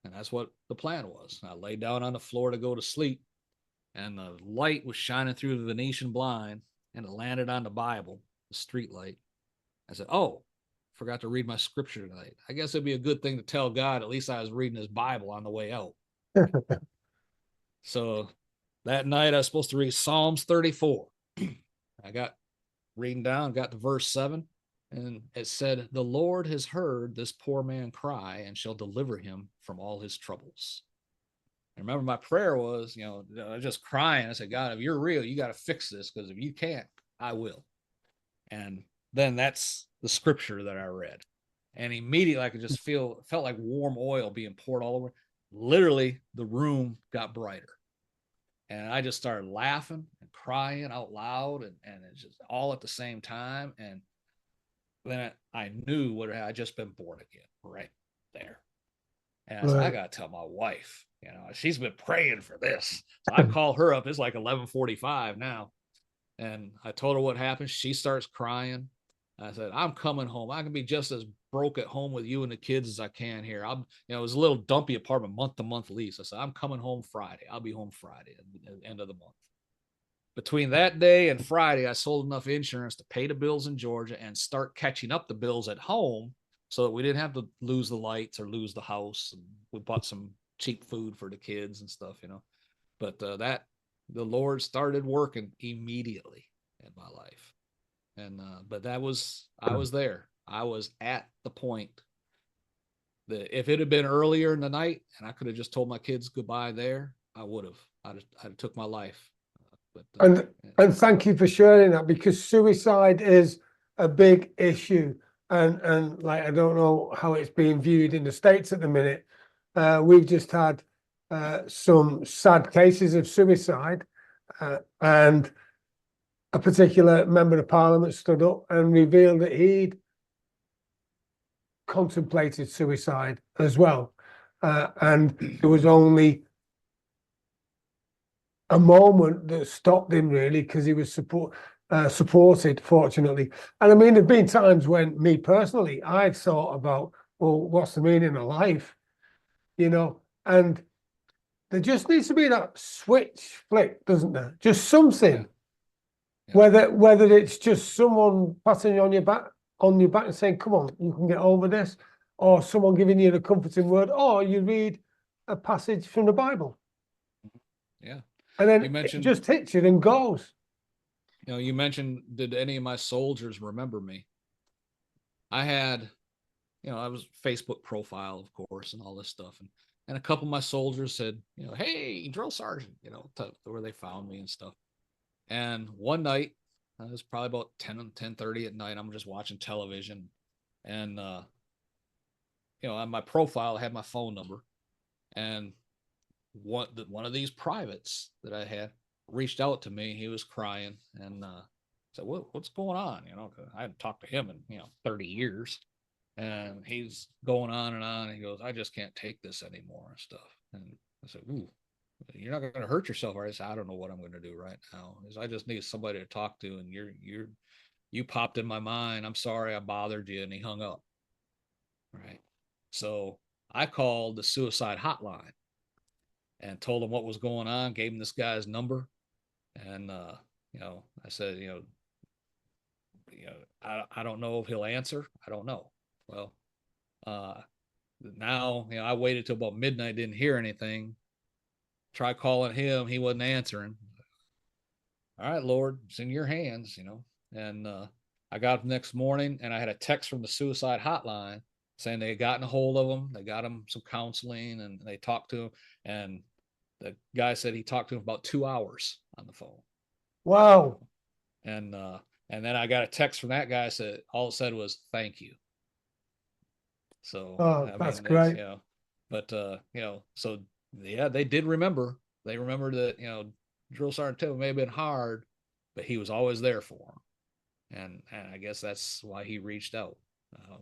And that's what the plan was. I laid down on the floor to go to sleep, and the light was shining through the Venetian blind, and it landed on the Bible, the street light. I said, oh, forgot to read my scripture tonight. I guess it'd be a good thing to tell God, at least I was reading his Bible on the way out. So that night I was supposed to read Psalms 34. I got reading down, got to verse 7, and it said, the Lord has heard this poor man cry and shall deliver him from all his troubles. And remember, my prayer was, just crying. I said, God, if you're real, you got to fix this, because if you can't, I will. And then that's the scripture that I read. And immediately I could just felt like warm oil being poured all over. Literally, the room got brighter. And I just started laughing and crying out loud, and it's just all at the same time. And then I knew what I just been born again right there. And I said, I got to tell my wife, she's been praying for this. So I call her up. It's like 11:45 now. And I told her what happened. She starts crying. I said, I'm coming home. I can be just as broke at home with you and the kids as I can here. It was a little dumpy apartment, month-to-month lease. I said, I'm coming home Friday. I'll be home Friday at the end of the month. Between that day and Friday, I sold enough insurance to pay the bills in Georgia and start catching up the bills at home, so that we didn't have to lose the lights or lose the house. And we bought some cheap food for the kids and stuff, But the Lord started working immediately in my life. And but I was there. I was at the point that if it had been earlier in the night and I could have just told my kids goodbye there, I would have. I'd have took my life. And thank you for sharing that, because suicide is a big issue, and like, I don't know how it's being viewed in the States at the minute. We've just had some sad cases of suicide, and a particular member of parliament stood up and revealed that he'd contemplated suicide as well. And there was only a moment that stopped him, really, because he was supported, fortunately. And I mean, there've been times when, me personally, I've thought about, well, what's the meaning of life? And there just needs to be that switch flick, doesn't there? Just something. Yeah. Whether it's just someone patting you on your back and saying, come on, you can get over this, or someone giving you the comforting word, or you read a passage from the Bible. Yeah. And then it just hits you and goes. You mentioned, did any of my soldiers remember me? I had, I was Facebook profile, of course, and all this stuff. And a couple of my soldiers said, hey, drill sergeant, where they found me and stuff. And one night, it was probably about 10:30 at night. I'm just watching television. And, on my profile, I had my phone number. And one of these privates that I had reached out to me. He was crying and said, what's going on? I hadn't talked to him in 30 years, and he's going on and on. And he goes, I just can't take this anymore and stuff. And I said, ooh, you're not going to hurt yourself, right? I said, I don't know what I'm going to do right now. I just need somebody to talk to, and you popped in my mind. I'm sorry I bothered you. And he hung up. Right. So I called the suicide hotline and told him what was going on, gave him this guy's number. And, I said, I don't know if he'll answer. I don't know. Well, now, I waited till about midnight, didn't hear anything. Try calling him. He wasn't answering. All right, Lord, it's in your hands, and, I got up the next morning and I had a text from the suicide hotline saying they had gotten a hold of him. They got him some counseling and they talked to him. And the guy said he talked to him about 2 hours on the phone. Wow. And then I got a text from that guy, said all it said was thank you. So that's great. So yeah, they did remember. They remembered that, drill sergeant Tim may have been hard, but he was always there for him. And I guess that's why he reached out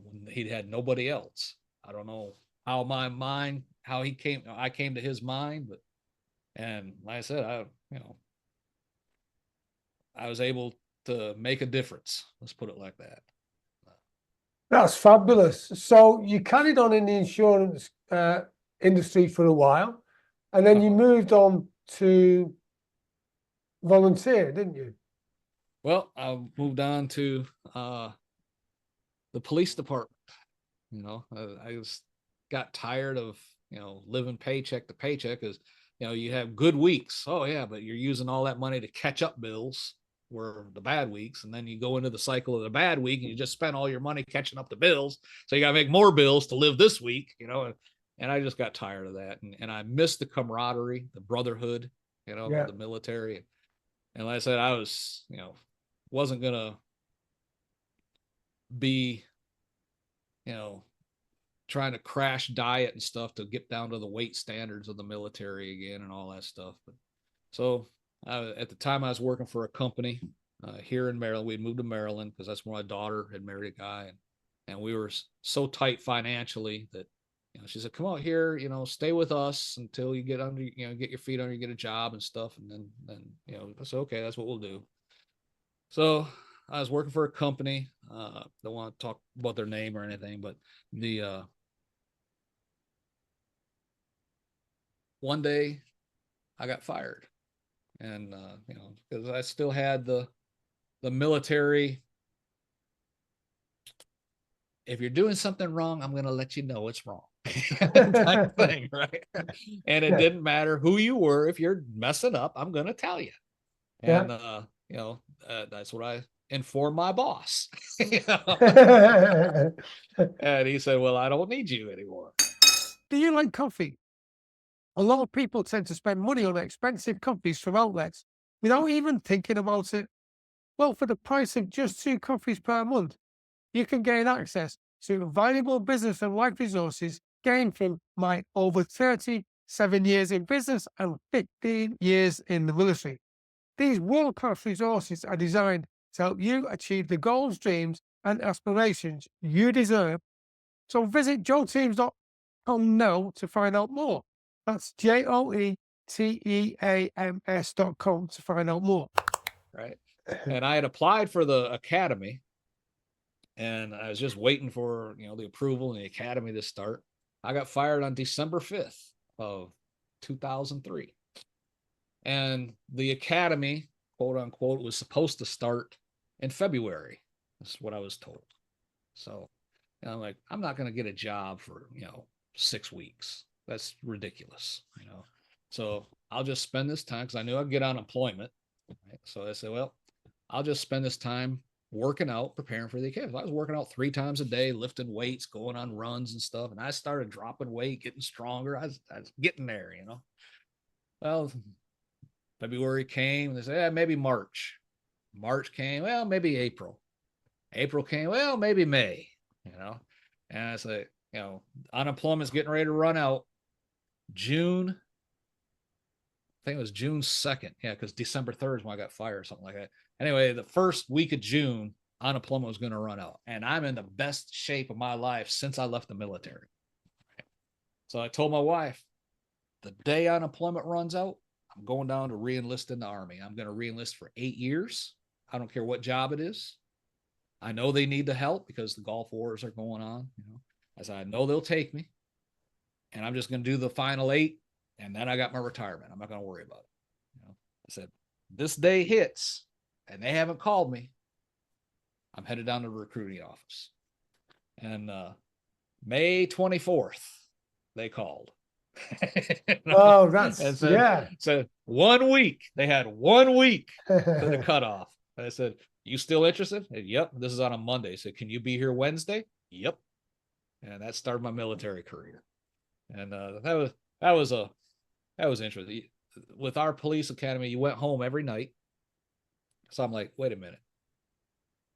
when he had nobody else. I don't know how I came to his mind, but, and like I said, I was able to make a difference. Let's put it like that. That's fabulous. So you carried on in the insurance industry for a while, and then you moved on to volunteer, didn't you? Well, I moved on to the police department. You know, I just got tired of, you know, living paycheck to paycheck, because, you know, you have good weeks. Oh yeah, but you're using all that money to catch up bills were the bad weeks, and then you go into the cycle of the bad week and you just spend all your money catching up the bills, so you got to make more bills to live this week, you know. And I just got tired of that, and I missed the camaraderie, the brotherhood, you know, of the military. And like I said, I was, you know, wasn't gonna be, you know, trying to crash diet and stuff to get down to the weight standards of the military again and all that stuff. But so at the time I was working for a company here in Maryland. We'd moved to Maryland because that's where my daughter had married a guy, and we were so tight financially that, you know, she said, come out here, you know, stay with us until you get under, you know, get your feet under, you get a job and stuff. And then, you know, I said, okay, that's what we'll do. So I was working for a company. Don't want to talk about their name or anything, but the one day I got fired, and you know, because I still had the military. If you're doing something wrong, I'm going to let you know it's wrong. Type thing, right? And it didn't matter who you were. If you're messing up, I'm going to tell you. And you know, that's what I informed my boss. You know? And he said, well, I don't need you anymore. Do you like coffee? A lot of people tend to spend money on expensive coffees from outlets without even thinking about it. Well, for the price of just 2 coffees per month, you can gain access to valuable business and life resources gained from my over 37 years in business and 15 years in the military. These world-class resources are designed to help you achieve the goals, dreams, and aspirations you deserve. So visit joeteams.com now to find out more. That's JOETEAMS.com to find out more. Right. And I had applied for the academy, and I was just waiting for, you know, the approval and the academy to start. I got fired on December 5th of 2003. And the academy, quote unquote, was supposed to start in February. That's what I was told. So, you know, I'm like, I'm not going to get a job for, you know, 6 weeks. That's ridiculous, you know. So I'll just spend this time, because I knew I'd get unemployment. Right? So I said, well, I'll just spend this time working out, preparing for the academy. I was working out 3 times a day, lifting weights, going on runs and stuff. And I started dropping weight, getting stronger. I was getting there, you know. Well, February came, they said, maybe March. March came, well, maybe April. April came, well, maybe May, you know. And I said, you know, unemployment's getting ready to run out. June, I think it was June 2nd. Yeah, because December 3rd is when I got fired or something like that. Anyway, the first week of June, unemployment was going to run out. And I'm in the best shape of my life since I left the military. So I told my wife, the day unemployment runs out, I'm going down to re-enlist in the Army. I'm going to re-enlist for 8 years. I don't care what job it is. I know they need the help because the Gulf Wars are going on. You know, I said, I know they'll take me, and I'm just going to do the final 8, and then I got my retirement. I'm not going to worry about it. You know, I said, this day hits, and they haven't called me, I'm headed down to the recruiting office. And May 24th, they called. Oh, that's said, So 1 week. They had 1 week to the cutoff. And I said, you still interested? Said, yep. This is on a Monday. So can you be here Wednesday? Yep. And that started my military career. And that was interesting. With our police academy, you went home every night. So I'm like, wait a minute.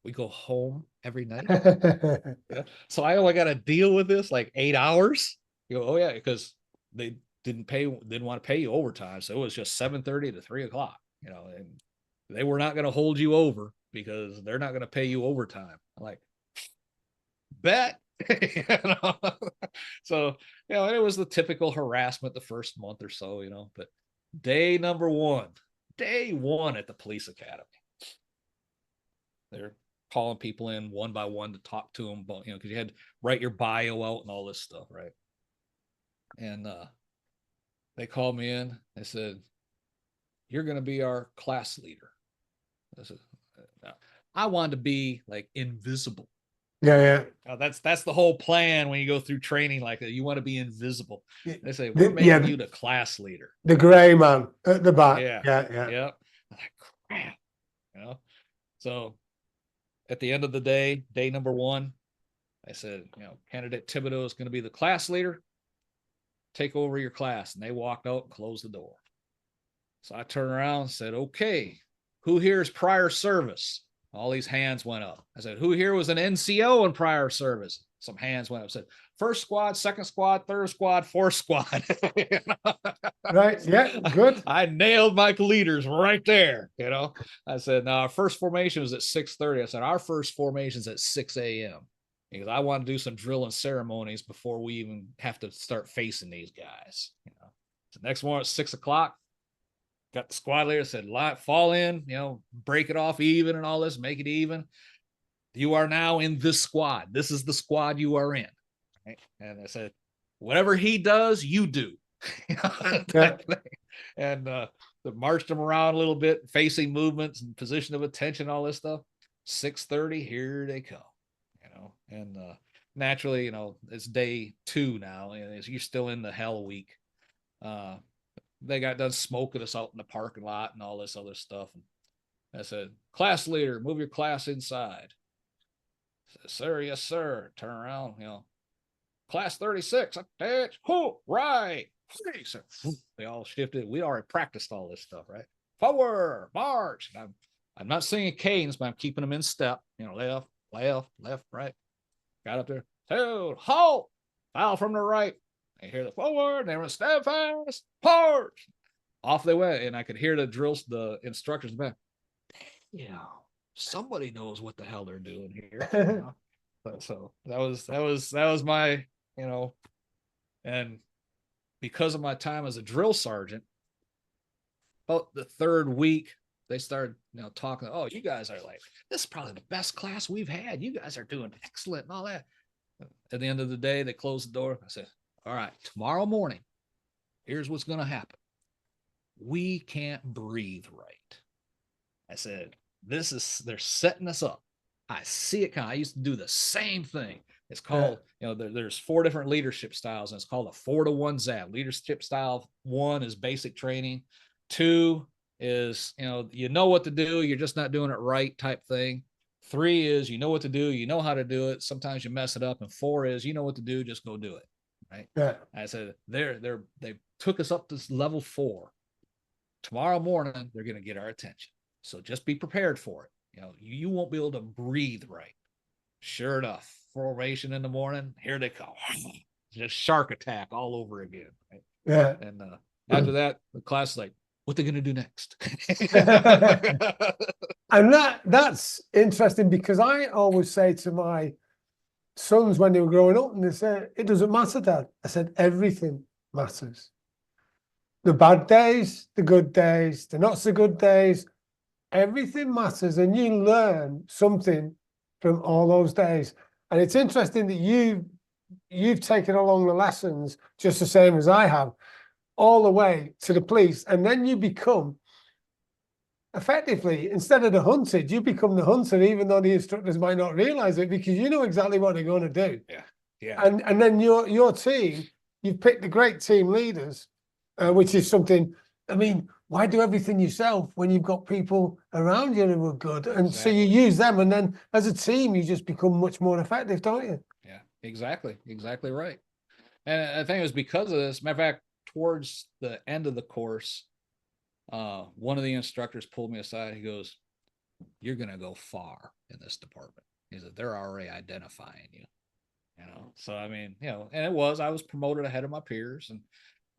We go home every night? Yeah. So I only got to deal with this like 8 hours. You go, oh yeah, because they didn't want to pay you overtime. So it was just 7:30 to 3:00, you know, and they were not going to hold you over because they're not going to pay you overtime. I'm like, bet. You know? So, you know, it was the typical harassment the first month or so, you know, but day 1 at the police academy, they're calling people in one by one to talk to them about, because you had to write your bio out and all this stuff, right? And they called me in. They said, "You're going to be our class leader." I said, I wanted to be like invisible. Yeah. That's the whole plan when you go through training like that. You want to be invisible. They say, "We're making you the class leader." The gray man at the back. Yeah. I'm like, crap. So at the end of the day number 1, I said, candidate Thibodeau is going to be the class leader. Take over your class. And they walked out and closed the door. So I turned around and said, "Okay, who here is prior service?" All these hands went up. I said, "Who here was an NCO in prior service?" Some hands went up. I said, "First squad, second squad, third squad, fourth squad." Right. Yeah. Good. I nailed my leaders right there. I said, "No, our first formation was at 6:30. I said, "Our first formation is at 6 a.m. because I want to do some drill and ceremonies before we even have to start facing these guys." The next morning at 6 o'clock, got the squad leader, said, "Fall in, break it off even and all this, make it even. You are now in this squad. This is the squad you are in." Right? And I said, "Whatever he does, you do." And marched them around a little bit, facing movements and position of attention, all this stuff. 6:30, here they come. And naturally, it's day 2 now, and you're still in the hell week. They got done smoking us out in the parking lot and all this other stuff. And I said, "Class leader, move your class inside." I said, "Sir, yes, sir." Turn around, "Class 36, attach, right." They all shifted. We already practiced all this stuff, right? Forward, march. And I'm not singing cadence, but I'm keeping them in step. Left, right. Got up there. 2, halt, file from the right. They hear the forward, they were steadfast, march. Off they went, and I could hear the instructors in the back. Somebody knows what the hell they're doing here. So that was my, and because of my time as a drill sergeant, about the 3rd week, they started, talking, "Oh, you guys are like, this is probably the best class we've had. You guys are doing excellent and all that." At the end of the day, they closed the door. I said, "All right, tomorrow morning, here's what's going to happen. We can't breathe right." I said, they're setting us up. I see it coming. I used to do the same thing. It's called, there's 4 different leadership styles, and it's called a 4-to-1 zap. Leadership style 1 is basic training. 2 is, you know what to do. You're just not doing it right type thing. 3 is, you know what to do. You know how to do it. Sometimes you mess it up. And 4 is, you know what to do. Just go do it. Right. Yeah. I said, they took us up to level 4. Tomorrow morning, they're going to get our attention. So just be prepared for it. You won't be able to breathe right. Sure enough, formation in the morning, here they come. Just shark attack all over again. Right? Yeah. And after that, the class is like, what they going to do next? And that's interesting, because I always say to my sons when they were growing up, and they say, "It doesn't matter, Dad." I said, "Everything matters. The bad days, the good days, the not so good days, everything matters, and you learn something from all those days." And it's interesting that you've taken along the lessons just the same as I have, all the way to the police, and then you become, effectively, instead of the hunted, you become the hunter, even though the instructors might not realize it, because you know exactly what they're going to do. Yeah. And then your team, you've picked the great team leaders, which is something. I mean, why do everything yourself when you've got people around you who are good? And so you use them, and then as a team, you just become much more effective, don't you? Yeah, exactly right. And I think it was because of this. Matter of fact, towards the end of the course, one of the instructors pulled me aside. He goes, "You're going to go far in this department." He said, "They're already identifying you." So I mean, and I was promoted ahead of my peers, and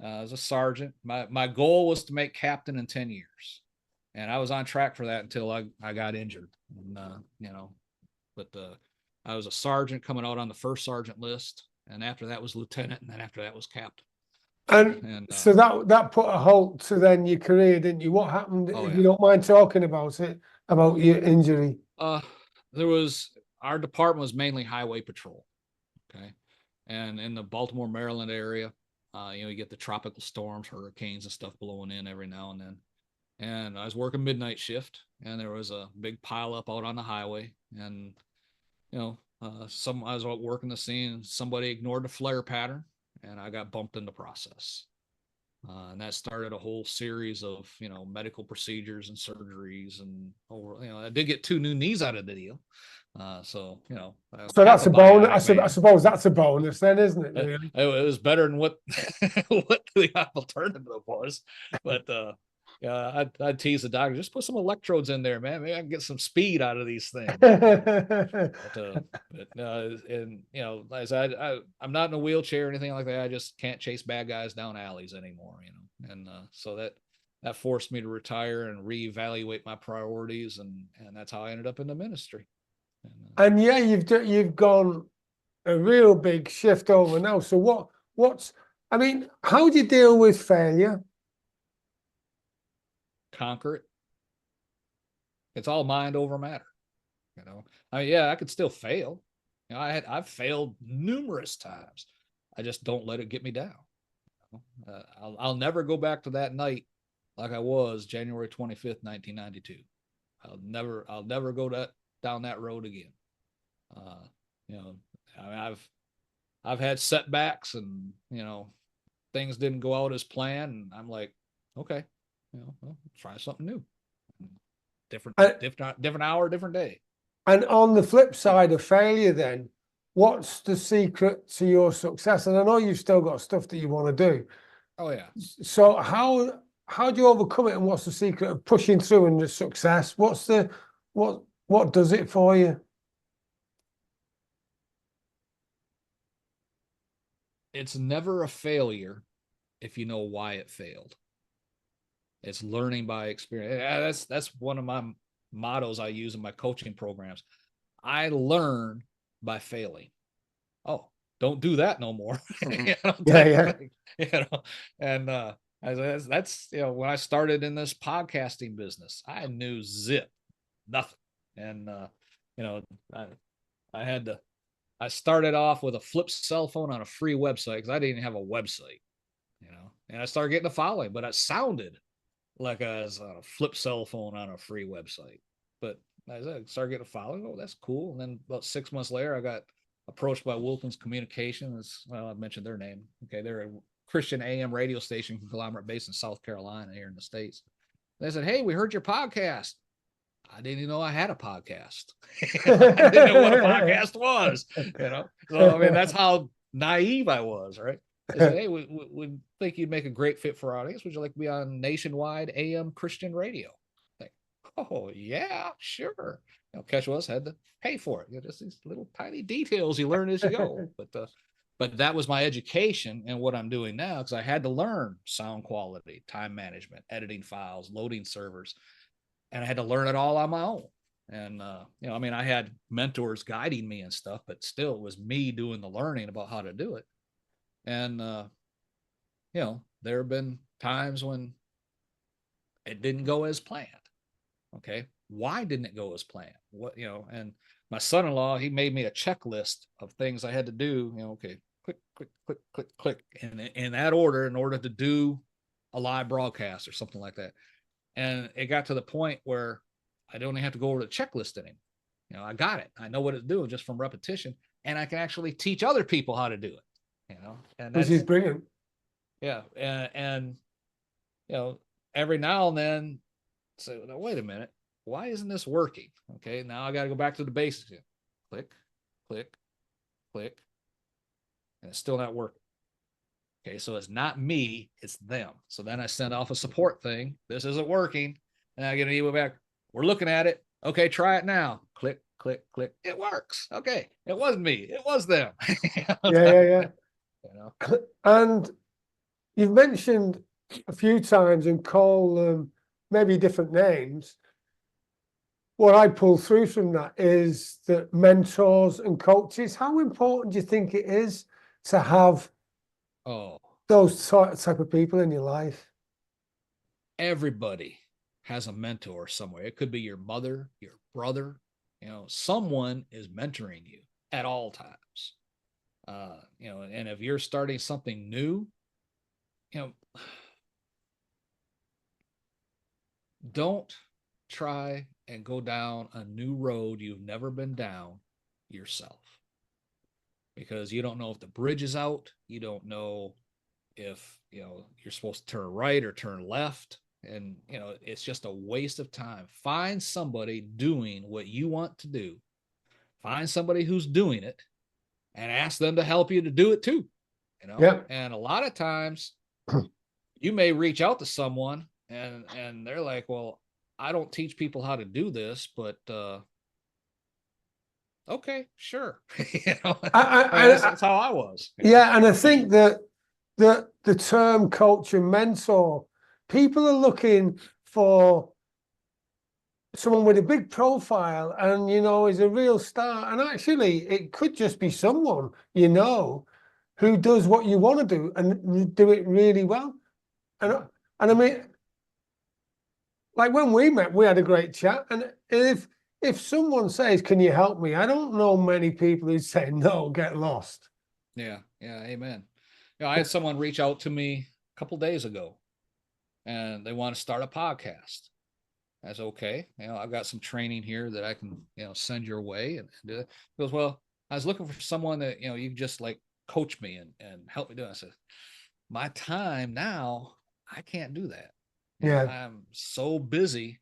as a sergeant, my goal was to make captain in 10 years, and I was on track for that until I got injured. And but I was a sergeant coming out on the first sergeant list, and after that was lieutenant, and then after that was captain. And so that put a halt to then your career, didn't you? What happened, if you don't mind talking about it, about your injury? our department was mainly highway patrol. Okay. And in the Baltimore, Maryland area, you get the tropical storms, hurricanes and stuff blowing in every now and then. And I was working midnight shift, and there was a big pile up out on the highway. And, I was out working the scene, and somebody ignored the flare pattern, and I got bumped in the process. And that started a whole series of, medical procedures and surgeries. And, I did get 2 new knees out of the deal. So that's a bonus. I suppose that's a bonus then, isn't it? Really? It was better than what what the alternative was. But I'd tease the doctor, just put some electrodes in there, man. Maybe I can get some speed out of these things. I'm not in a wheelchair or anything like that. I just can't chase bad guys down alleys anymore, And so that forced me to retire and reevaluate my priorities, and that's how I ended up in the ministry. And yeah, you've gone a real big shift over now. So how do you deal with failure? Conquer it. It's all mind over matter. I could still fail. I've failed numerous times. I just don't let it get me down. I'll never go back to that night like I was January 25th, 1992. I'll never go down that road again. I've had setbacks, and things didn't go out as planned, and I'm like, okay, try something new. Different hour, different day. And on the flip side of failure, then, what's the secret to your success? And I know you've still got stuff that you want to do. Oh yeah. So how do you overcome it, and what's the secret of pushing through and the success? What does it for you? It's never a failure if you know why it failed. It's learning by experience. That's one of my mottos I use in my coaching programs. I learn by failing. Oh, don't do that no more. Yeah. And that's when I started in this podcasting business, I knew nothing. And I started off with a flip cell phone on a free website, because I didn't even have a website, and I started getting a following, but it sounded like I was on a flip cell phone on a free website. But as I started getting a following, oh, that's cool. And then about 6 months later, I got approached by Wilkins Communications. Well, I mentioned their name. Okay, they're a Christian AM radio station conglomerate based in South Carolina here in the States. They said, "Hey, we heard your podcast." I didn't even know I had a podcast. I didn't know what a podcast was. So I mean, that's how naive I was, right? They said, "Hey, we think you'd make a great fit for our audience. Would you like to be on nationwide AM Christian radio?" Like, oh yeah, sure. Catch was had to pay for it. Just these little tiny details you learn as you go. But that was my education, and what I'm doing now, because I had to learn sound quality, time management, editing files, loading servers, and I had to learn it all on my own. And I had mentors guiding me and stuff, but still it was me doing the learning about how to do it. And there have been times when it didn't go as planned. Okay, why didn't it go as planned? And my son-in-law, he made me a checklist of things I had to do. Okay, click, click, click, click, click, in that order, in order to do a live broadcast or something like that. And it got to the point where I don't even have to go over the checklist anymore. I got it. I know what it's doing just from repetition, and I can actually teach other people how to do it. And which is brilliant. Yeah, and every now and then, say, "No, wait a minute, why isn't this working?" Okay, now I got to go back to the basics. Click, click, click, and it's still not working. Okay, so it's not me, it's them. So then I send off a support thing. This isn't working. And I get an email back. "We're looking at it. Okay, try it now." Click, click, click. It works. Okay, it wasn't me. It was them. Yeah. And you've mentioned a few times and call them maybe different names. What I pull through from that is that mentors and coaches, how important do you think it is to have those type of people in your life? Everybody has a mentor somewhere. It could be your mother, your brother, someone is mentoring you at all times. And if you're starting something new, don't try and go down a new road you've never been down yourself, because you don't know if the bridge is out. You don't know if you're supposed to turn right or turn left, and it's just a waste of time. Find somebody doing what you want to do. Find somebody who's doing it and ask them to help you to do it too. Yeah. And a lot of times you may reach out to someone and they're like, well, I don't teach people how to do this, but okay, sure. That's how I was. Yeah, and I think that the term coach and mentor, people are looking for someone with a big profile and is a real star, and actually it could just be someone who does what you want to do and do it really well. And I mean, like when we met, we had a great chat, and if someone says, can you help me, I don't know many people who say no, get lost. Yeah, amen. I had someone reach out to me a couple days ago and they want to start a podcast. That's okay. I've got some training here that I can, send your way. And he goes, well, I was looking for someone that, you can just like coach me and help me do it. I said, my time now, I can't do that. I'm so busy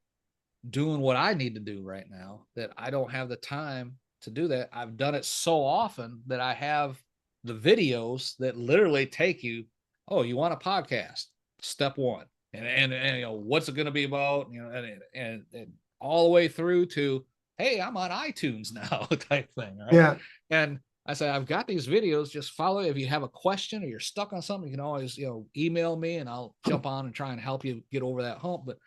doing what I need to do right now that I don't have the time to do that. I've done it so often that I have the videos that literally take you, oh, you want a podcast? Step one. And what's it going to be about? And all the way through to, hey, I'm on iTunes now type thing. Right? Yeah. And I say, I've got these videos, just follow. If you have a question or you're stuck on something, you can always, email me and I'll jump on and try and help you get over that hump. But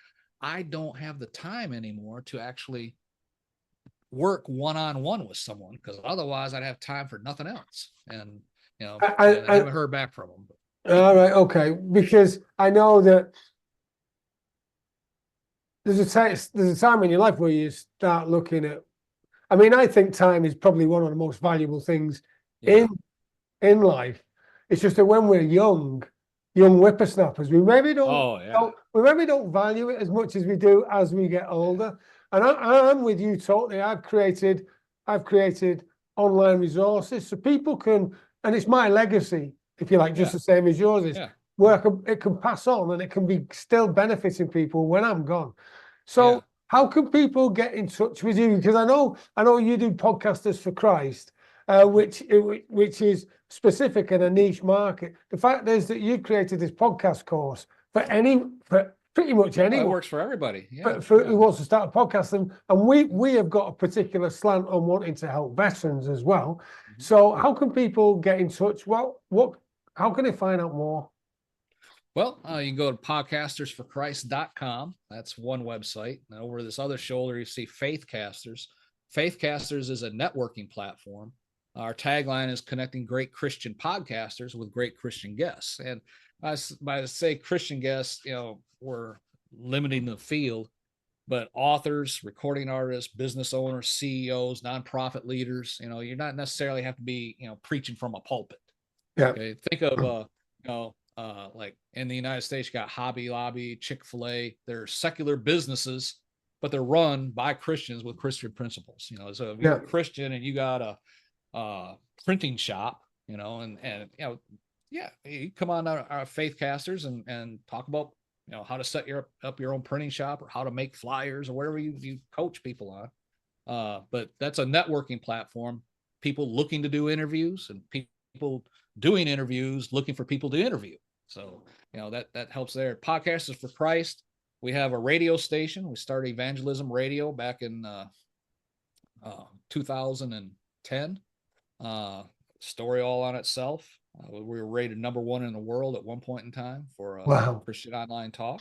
I don't have the time anymore to actually work one-on-one with someone, because otherwise I'd have time for nothing else. And I haven't heard back from them. All right, okay, because I know that there's a time in your life where you start looking at, I mean, I think time is probably one of the most valuable things in life. It's just that when we're young whippersnappers, we maybe don't value it as much as we do as we get older. And I'm with you totally. I've created online resources so people can, and it's my legacy, if you like, just the same as yours is. Where it can pass on and it can be still benefiting people when I'm gone. So how can people get in touch with you? Because I know you do Podcasters for Christ, which is specific in a niche market. The fact is that you created this podcast course for pretty much anyone. It works for everybody. Who wants to start a podcast, and we have got a particular slant on wanting to help veterans as well. Mm-hmm. So how can people get in touch? How can they find out more? Well, you can go to podcastersforchrist.com. That's one website. And over this other shoulder, you see Faithcasters. Faithcasters is a networking platform. Our tagline is connecting great Christian podcasters with great Christian guests. And by say Christian guests, we're limiting the field, but authors, recording artists, business owners, CEOs, nonprofit leaders, you're not necessarily have to be, preaching from a pulpit. Yeah. Okay. Think of, like in the United States, you got Hobby Lobby, Chick-fil-A. They're secular businesses, but they're run by Christians with Christian principles. So if you're a Christian and you got a printing shop, you come on our Faithcasters and talk about how to set up your own printing shop, or how to make flyers, or whatever you coach people on. But that's a networking platform. People looking to do interviews and people doing interviews looking for people to interview. So that helps there. Podcasters for Christ. We have a radio station. We started Evangelism Radio back in 2010. Story all on itself. We were rated #1 in the world at one point in time for Christian online talk.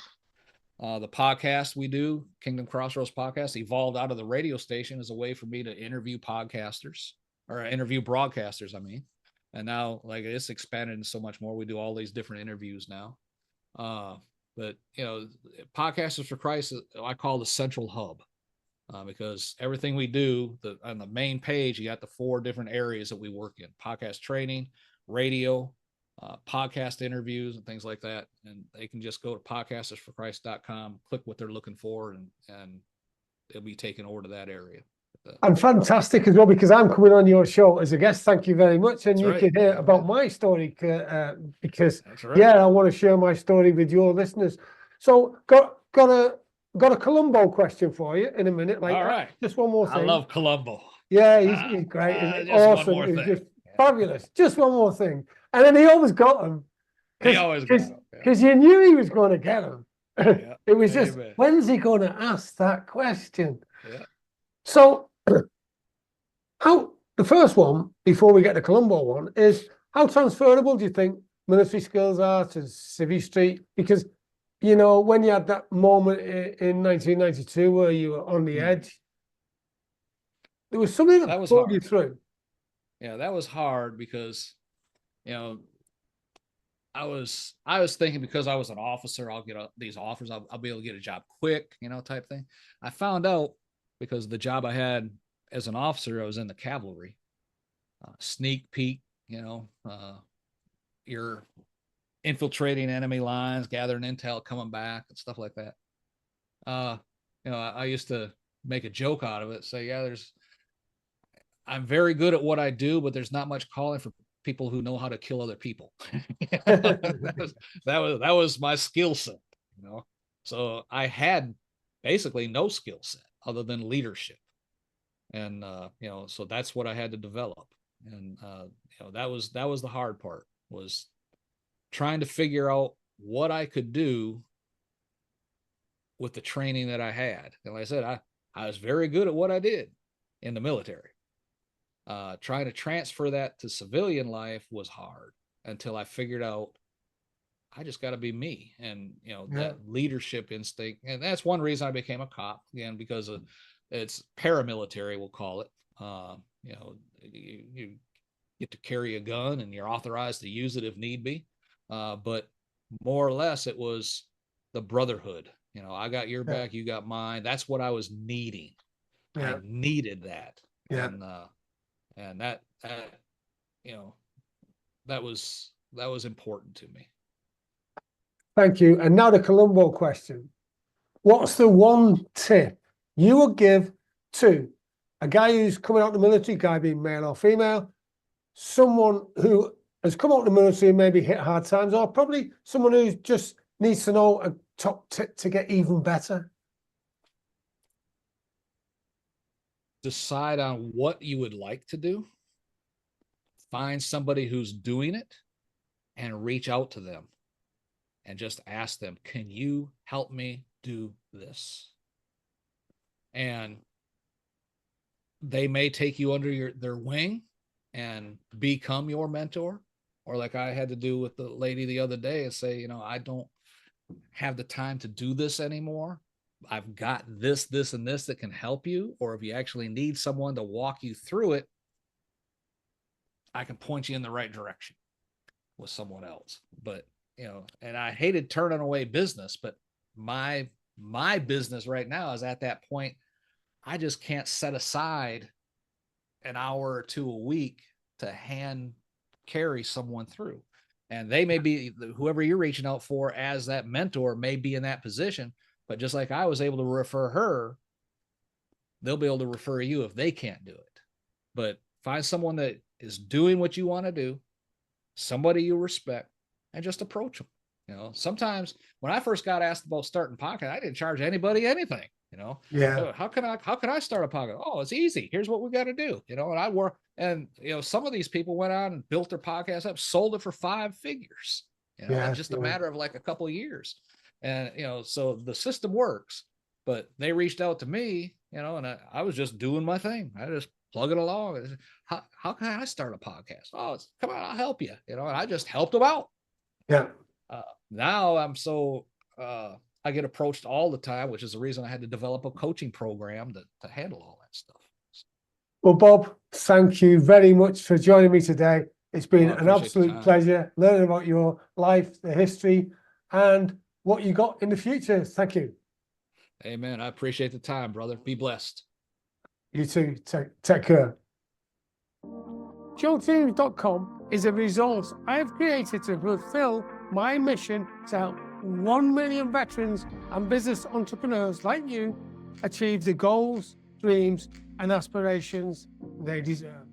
The podcast we do, Kingdom Crossroads Podcast, evolved out of the radio station as a way for me to interview podcasters, or interview broadcasters, I mean. And now, like, it's expanded into so much more. We do all these different interviews now. But Podcasters for Christ, I call the central hub. because everything we do, on the main page, you got the 4 different areas that we work in: podcast training, radio, podcast interviews, and things like that. And they can just go to podcastersforchrist.com, click what they're looking for, and they'll be taken over to that area. And fantastic as well, because I'm coming on your show as a guest. Thank you very much. And That's you right. can hear about my story, because That's right. yeah, I want to share my story with your listeners. So got a Columbo question for you in a minute. Like, all right, just one more thing. I love Columbo. Yeah, he's great. He's just awesome. one more He's thing. just fabulous. Just one more thing. And then he always got them. He always got them. Because you knew he was going to get them. Yeah. It was just, Amen. when's he going to ask that question? Yeah. So, the first one, before we get to Columbo one, is how transferable do you think military skills are to Civvy Street? Because, you know, when you had that moment in 1992 where you were on the edge, there was something that pulled you through. Yeah, that was hard because, you know, I was thinking, because I was an officer, I'll get these offers, I'll be able to get a job quick, you know, type thing. I found out, because the job I had as an officer, I was in the cavalry, sneak peek, you know, you're infiltrating enemy lines, gathering intel, coming back, and stuff like that. You know, I used to make a joke out of it, say, yeah, I'm very good at what I do, but there's not much calling for people who know how to kill other people. that was my skill set, you know. So I had basically no skill set other than leadership. And you know, so that's what I had to develop. And you know, that was the hard part, was trying to figure out what I could do with the training that I had. And like I said, I was very good at what I did in the military. Trying to transfer that to civilian life was hard, until I figured out I just got to be me. And, you know, that leadership instinct. And that's one reason I became a cop, again, because it's paramilitary, we'll call it. You know, you get to carry a gun and you're authorized to use it if need be. But more or less, it was the brotherhood. You know, I got your back, you got mine. That's what I was needing. I needed that. And that, you know, that was important to me. Thank you. And now the Columbo question. What's the one tip you would give to a guy who's coming out of the military, guy being male or female, someone who has come out of the military and maybe hit hard times, or probably someone who just needs to know a top tip to get even better? Decide on what you would like to do. Find somebody who's doing it and reach out to them and just ask them, can you help me do this? And they may take you under their wing and become your mentor, or like I had to do with the lady the other day, and say, you know, I don't have the time to do this anymore. I've got this, and this that can help you. Or if you actually need someone to walk you through it, I can point you in the right direction with someone else. But, you know, and I hated turning away business, but my business right now is at that point. I just can't set aside an hour or two a week to hand carry someone through. And they may be, whoever you're reaching out for as that mentor may be in that position. But just like I was able to refer her, they'll be able to refer you if they can't do it. But find someone that is doing what you want to do, somebody you respect, and just approach them. You know, sometimes when I first got asked about starting podcast, I didn't charge anybody anything. You know, how can I start a podcast? Oh, it's easy. Here's what we got to do. You know, and I work, and you know, some of these people went on and built their podcast up, sold it for 5 figures. You know, in just a matter of like a couple of years. And you know, so the system works. But they reached out to me, you know, and I was just doing my thing. I just plug it along. How can I start a podcast? Oh, come on, I'll help you. You know, and I just helped them out. Yeah. Now I'm so I get approached all the time, which is the reason I had to develop a coaching program to handle all that stuff. Well, Bob, thank you very much for joining me today. It's been an absolute pleasure learning about your life, the history, and what you got in the future. Thank you. Amen. I appreciate the time, brother. Be blessed. You too. Take care. JoelTeams.com is a resource I've created to fulfill my mission to help 1 million veterans and business entrepreneurs like you achieve the goals, dreams, and aspirations they deserve.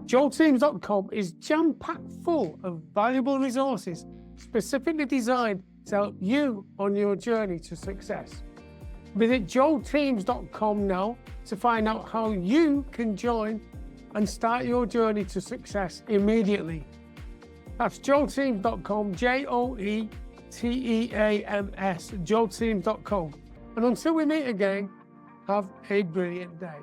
JoelTeams.com is jam-packed full of valuable resources specifically designed to help you on your journey to success. Visit JoelTeams.com now to find out how you can join and start your journey to success immediately. That's JoelTeams.com, JoelTeams, JoelTeams.com. And until we meet again, have a brilliant day.